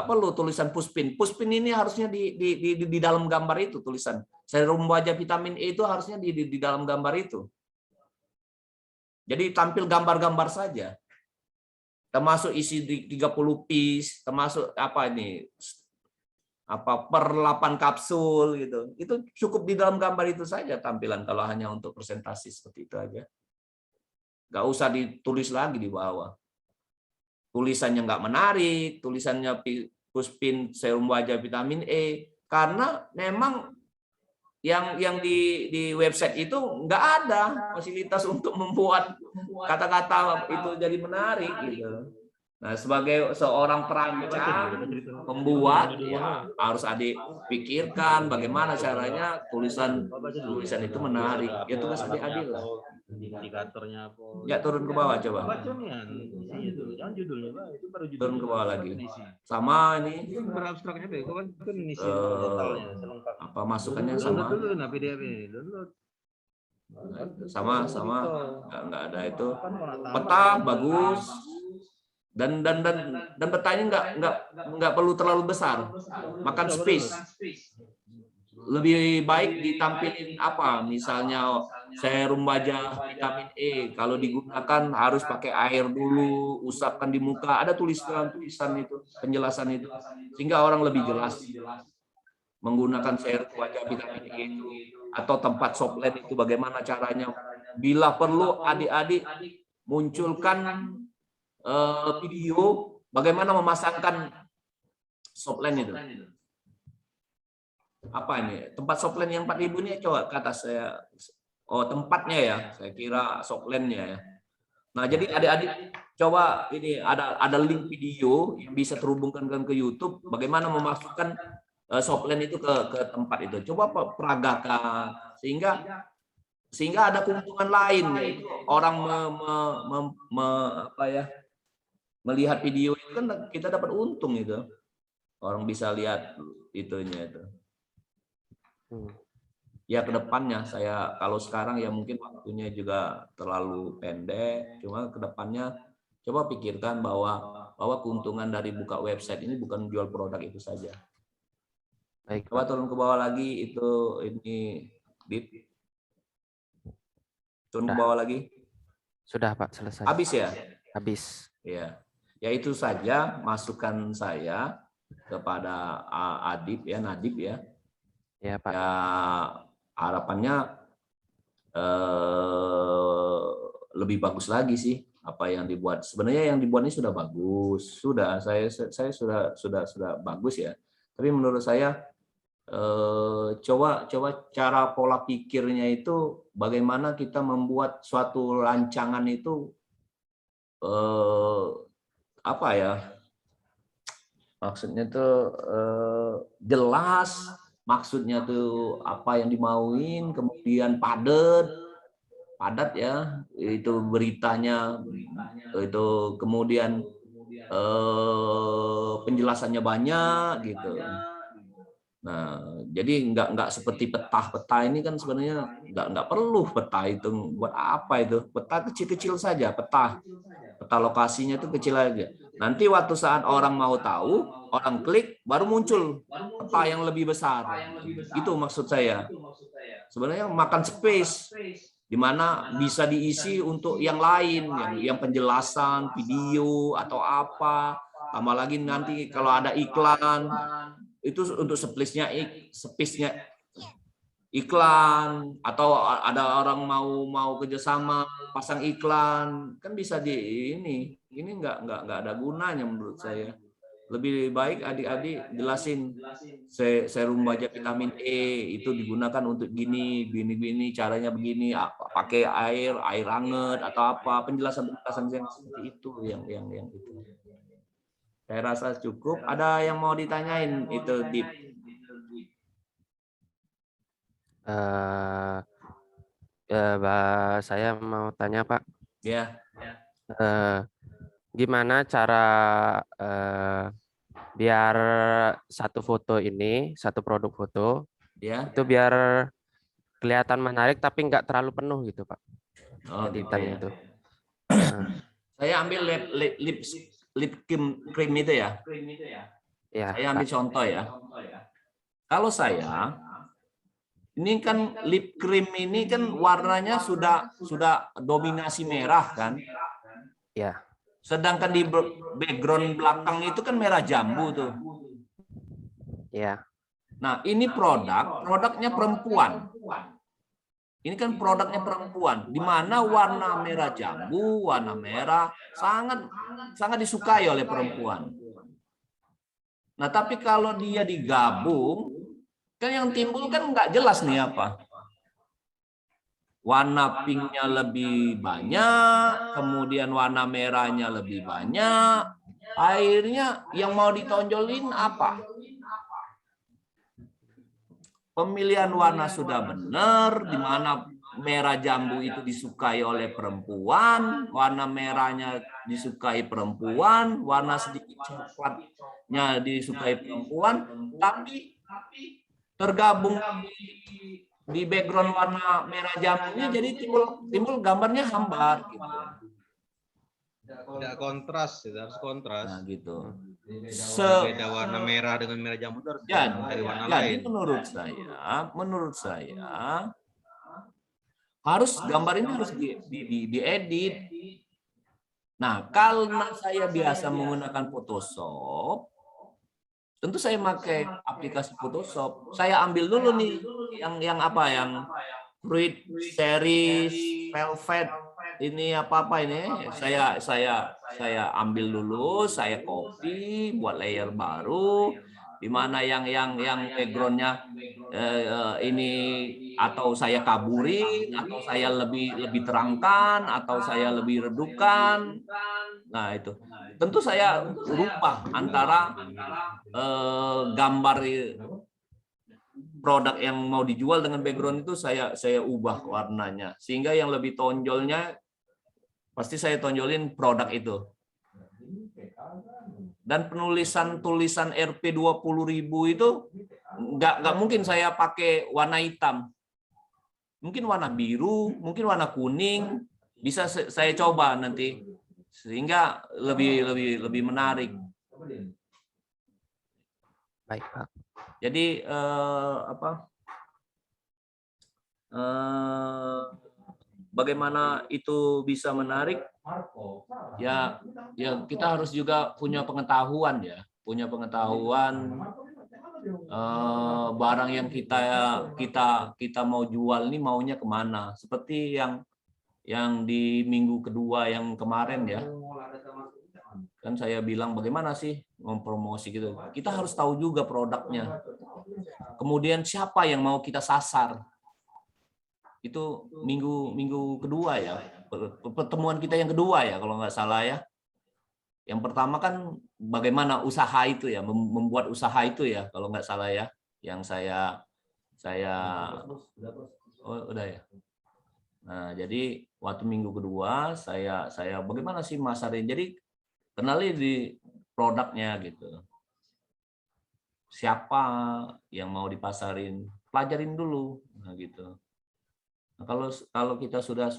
perlu tulisan pushpin. Pushpin ini harusnya di dalam gambar itu tulisan. Serum wajah vitamin E itu harusnya di dalam gambar itu. Jadi tampil gambar-gambar saja. Termasuk isi 30 piece, termasuk apa ini? Per 8 kapsul gitu. Itu cukup di dalam gambar itu saja tampilan kalau hanya untuk presentasi seperti itu aja. Nggak usah ditulis lagi di bawah. Tulisannya nggak menarik, tulisannya pushpin serum wajah vitamin E, karena memang yang di website itu nggak ada fasilitas untuk membuat kata-kata itu jadi menarik gitu. Nah, sebagai seorang perancang, pembuat, ya harus adik pikirkan bagaimana caranya tulisan itu menarik. Ya tugas adik-adik lah. Indikatornya apa? Ya turun ke bawah coba. Baca nih, isinya tuh, jangan judulnya, Pak. Itu baru judulnya. Turun ke bawah lagi. Isi. Sama ini. Itu berabstraknya, Pak. Kan isi totalnya, selengkap. Apa masukannya Download sama? dulu, nah PDF ini, download. Sama nggak ada itu. Peta bagus. Dan petanya nggak perlu terlalu besar, makan space. Lebih baik ditampilin apa, misalnya serum wajah vitamin E, kalau digunakan harus pakai air dulu, usapkan di muka, ada tulisan itu, penjelasan itu, sehingga orang lebih jelas menggunakan serum wajah vitamin E itu, atau tempat soplen itu bagaimana caranya. Bila perlu adik-adik munculkan video bagaimana memasangkan soplen itu. Apa ini? Tempat soplen yang 4.000 ini coba kata saya. Oh, tempatnya ya. Saya kira soplennya ya. Nah, jadi adik-adik coba ini ada link video yang bisa terhubungkan ke YouTube bagaimana memasukkan soplen itu ke tempat itu. Coba peragakan sehingga ada keuntungan lain, yaitu orang melihat video itu kan kita dapat untung itu. Orang bisa lihat itunya itu. Ya kedepannya saya kalau sekarang ya mungkin waktunya juga terlalu pendek. Cuma kedepannya coba pikirkan bahwa keuntungan dari buka website ini bukan jual produk itu saja. Baik. Coba turun ke bawah lagi itu ini Dit. Turun ke bawah lagi. Sudah Pak, selesai. Habis ya? Habis. Ya. Ya itu saja masukan saya kepada Nadib ya. Ya Pak. Ya harapannya lebih bagus lagi sih apa yang dibuat. Sebenarnya yang dibuat ini sudah bagus, saya sudah bagus ya. Tapi menurut saya coba cara pola pikirnya itu bagaimana kita membuat suatu rancangan itu apa ya? Maksudnya tuh jelas, maksudnya tuh apa yang dimauin, kemudian padat ya, itu beritanya, itu kemudian penjelasannya banyak gitu. Nah, jadi nggak seperti peta ini kan sebenarnya nggak perlu peta itu, buat apa itu? Peta kecil-kecil saja, peta lokasinya itu kecil aja. Nanti waktu saat orang mau tahu, orang klik baru muncul peta yang lebih besar. Itu maksud saya. Sebenarnya makan space di mana bisa diisi untuk yang lain, yang penjelasan, video atau apa. Tambah lagi nanti kalau ada iklan itu untuk space-nya iklan, atau ada orang mau kerjasama pasang iklan kan bisa ini nggak ada gunanya menurut saya. Lebih baik adik-adik jelasin serum wajah vitamin E itu digunakan untuk gini caranya begini, pakai air hangat atau apa, penjelasan yang seperti itu yang itu. Saya rasa cukup. Ada yang mau ditanyain itu Dip? Saya mau tanya Pak. Ya. Gimana cara biar satu foto ini, satu produk foto, ya, itu biar kelihatan menarik tapi nggak terlalu penuh gitu Pak? Oh, editan gitu ya. itu. Saya ambil lip cream itu ya. Ya. Saya ambil contoh ya. Kalau saya ini kan lip cream ini kan warnanya sudah dominasi merah kan? Ya. Sedangkan di background belakang itu kan merah jambu tuh. Ya. Nah, ini produknya perempuan. Ini kan produknya perempuan, di mana warna merah jambu, warna merah sangat disukai oleh perempuan. Nah, tapi kalau dia digabung, kan yang timbul kan nggak jelas nih apa. Warna pinknya lebih banyak, kemudian warna merahnya lebih banyak, Akhirnya yang mau ditonjolin apa? Pemilihan warna sudah benar, di mana merah jambu itu disukai oleh perempuan, warna merahnya disukai perempuan, warna sedikit coklatnya disukai perempuan, tapi tergabung di background warna merah jambunya, jadi timbul gambarnya hambar gitu. Tidak kontras, harus kontras. Nah, gitu. Beda warna merah dengan merah jambu itu harus dari warna Jadi lain. menurut saya harus gambar ini harus diedit. Nah, karena saya biasa menggunakan Photoshop, tentu saya pakai aplikasi Photoshop. Saya ambil dulu nih yang Fruit Series, Velvet, ini apa ini. Saya ambil dulu, saya copy, buat layer baru. Di mana yang backgroundnya ini atau saya kaburin, atau saya lebih terangkan, atau saya lebih redupkan. Nah itu tentu saya rubah antara gambar produk yang mau dijual dengan background itu saya ubah warnanya sehingga yang lebih tonjolnya pasti saya tonjolin produk itu. Dan tulisan Rp 20.000 itu nggak mungkin saya pakai warna hitam. Mungkin warna biru, mungkin warna kuning, bisa saya coba nanti sehingga lebih menarik. Baik, Pak. Jadi bagaimana itu bisa menarik? Ya kita harus juga punya pengetahuan ya, barang yang kita mau jual ini maunya kemana? Seperti yang di minggu kedua yang kemarin ya, kan saya bilang bagaimana sih mempromosi gitu. Kita harus tahu juga produknya. Kemudian siapa yang mau kita sasar? Itu minggu kedua ya, pertemuan kita yang kedua ya kalau nggak salah ya. Yang pertama kan bagaimana usaha itu ya, membuat usaha itu ya kalau nggak salah ya, yang saya udah ya. Nah jadi waktu minggu kedua saya bagaimana sih masarin, jadi kenali di produknya gitu, siapa yang mau dipasarin, pelajarin dulu, nah gitu. Nah, kalau kita sudah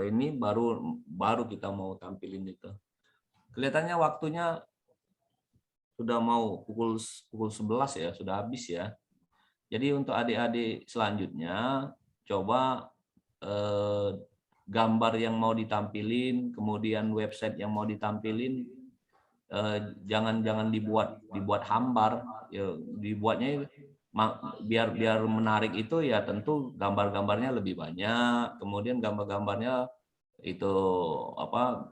ini baru kita mau tampilin itu. Kelihatannya waktunya sudah mau pukul 11 ya, sudah habis ya. Jadi untuk adik-adik selanjutnya coba gambar yang mau ditampilin, kemudian website yang mau ditampilin, jangan dibuat hambar, ya, dibuatnya biar menarik itu ya tentu gambar-gambarnya lebih banyak, kemudian gambar-gambarnya itu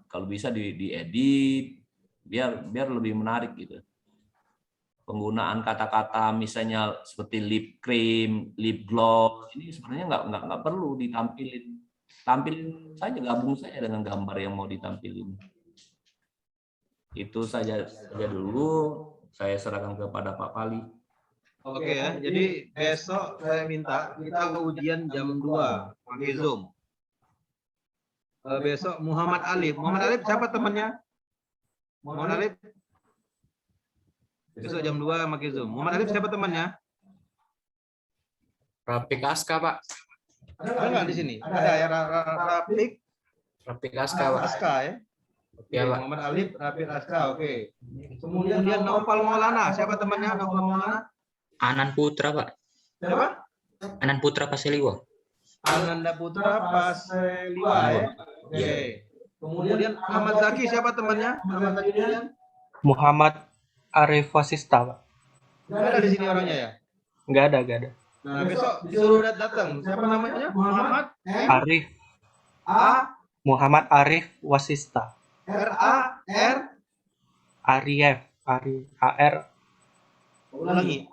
kalau bisa diedit biar lebih menarik gitu. Penggunaan kata-kata misalnya seperti lip cream, lip gloss ini sebenarnya nggak perlu ditampilin, tampilin saja, gabung saja dengan gambar yang mau ditampilin. Itu saja dulu, saya serahkan kepada Pak Pali. Oke ya, jadi besok saya minta kita ujian jam 2 pakai Zoom. Besok Muhammad Alif siapa temannya? Muhammad Alif. Besok jam 2 pakai Zoom. Muhammad Alif siapa temannya? Rapik Aska, Pak. Ada nggak di sini? Ada ya, Rapik Aska, Pak. Aska ya. Ya, Pak. Muhammad Alif, Rapik Aska, oke. Kemudian Naufal Maulana, siapa temannya Naufal Maulana? Anan Putra, Pak. Siapa? Anan Putra Paseliwa. Ananda Putra Paseliwa ya. Oke. Kemudian Ahmad Zaki, siapa temannya? Ahmad Zaki kemudian? Muhammad Arif Wasista, Pak. Nggak ada di sini orangnya ya? Nggak ada. Nah, besok disuruh datang. Siapa namanya? Muhammad Arif. Muhammad Arif Wasista. Arif. Ulangi.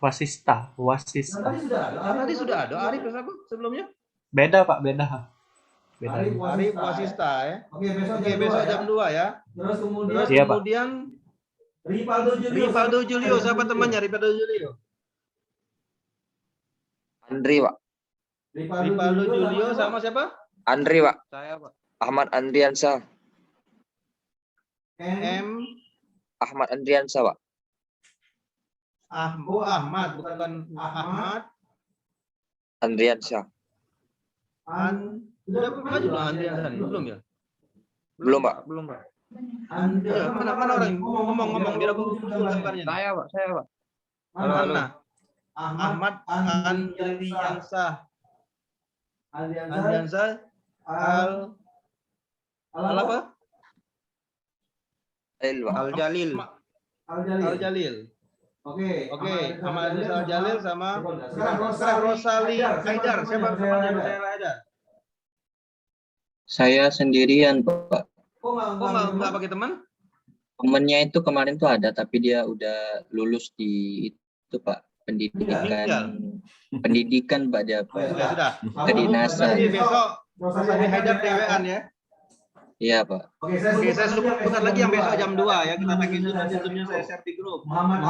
Wasista. Tadi sudah ada Arif apa sebelumnya? Beda Pak, beda. Beda. Arif Wasista ya. Oke, besok jam 2 ya. Terus Iya, Pak. kemudian Rivaldo Julio, siapa temannya Rivaldo Julio? Andri, Pak. Rivaldo Julio sama siapa? Andri, Pak. Saya, Pak. Ahmad Andriansyah. Ahmad Andriansyah, Pak. Ahmad, bukan Ahmad. Andriansyah. Sudah maju belum Andriansyah? Belum ya? Belum, Pak. Belum, Pak. Ya, mana orang ngomong biar aku gambarnya. Saya, Pak. Mana? Ahmad Andriansyah. Andriansyah Al apa? Al Jalil. Oke, Ahmad Andriansyah Al Jalil sama Rosali Haidar. Siapa temannya Rosali Haidar? Saya sendirian, Pak. Kok nggak pakai teman? Temennya itu kemarin tuh ada, tapi dia udah lulus di itu, Pak. Pendidikan Pak, dia Sudah. kedinasan. Jadi besok Rosali Haidar TWA ya. Iya, Pak. Oke, saya sebutkan lagi yang besok jam 2 ya. Kita pakai Zoom-nya saya share di grup. Muhammad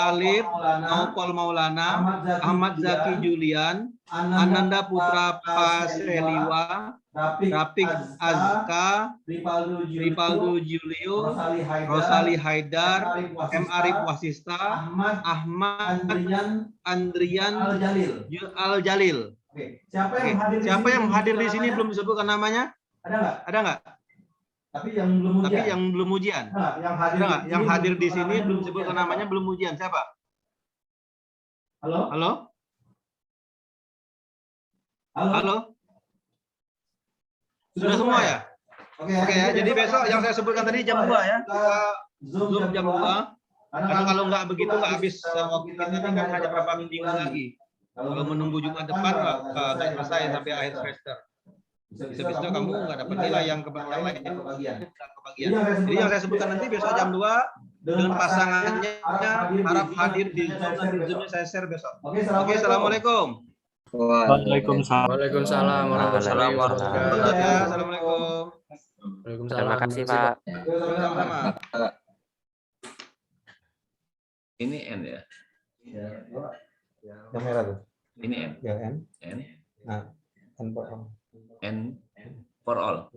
Alif, Naupol Maulana, Ahmad Zaki Julian, Ananda Putra Paseliwa, Rafiq Azka, Rivaldo Julio, Rosali Haidar, M. Arif Wasista, Ahmad Andrian Al Jalil. Siapa yang hadir di sini belum disebutkan namanya? Ada nggak? Tapi yang belum ujian. Ada nggak? Yang hadir di sini belum disebutkan namanya, belum ujian. Siapa? Halo? Sudah semua ya? Oke ya. Jadi besok yang saya sebutkan tadi jam 2 ya. Kita Zoom jam 2. Karena kalau nggak begitu nggak habis waktu kita ini kan hanya beberapa minggu lagi. Kalau menunggu Jumat depan nggak selesai sampai akhir semester. Bisa kamu nggak dapat nilai yang kebagian. Jadi yang saya sebutkan nanti besok jam 2 dengan pasangannya harap hadir di Zoom-nya saya share besok. Oke, assalamualaikum. Waalaikumsalam warahmatullahi wabarakatuh. Assalamualaikum. Terima kasih Pak. Sama-sama. Ini N ya? Yang merah tuh. Ini N. Yang N. N. Nah, N for all. N for all.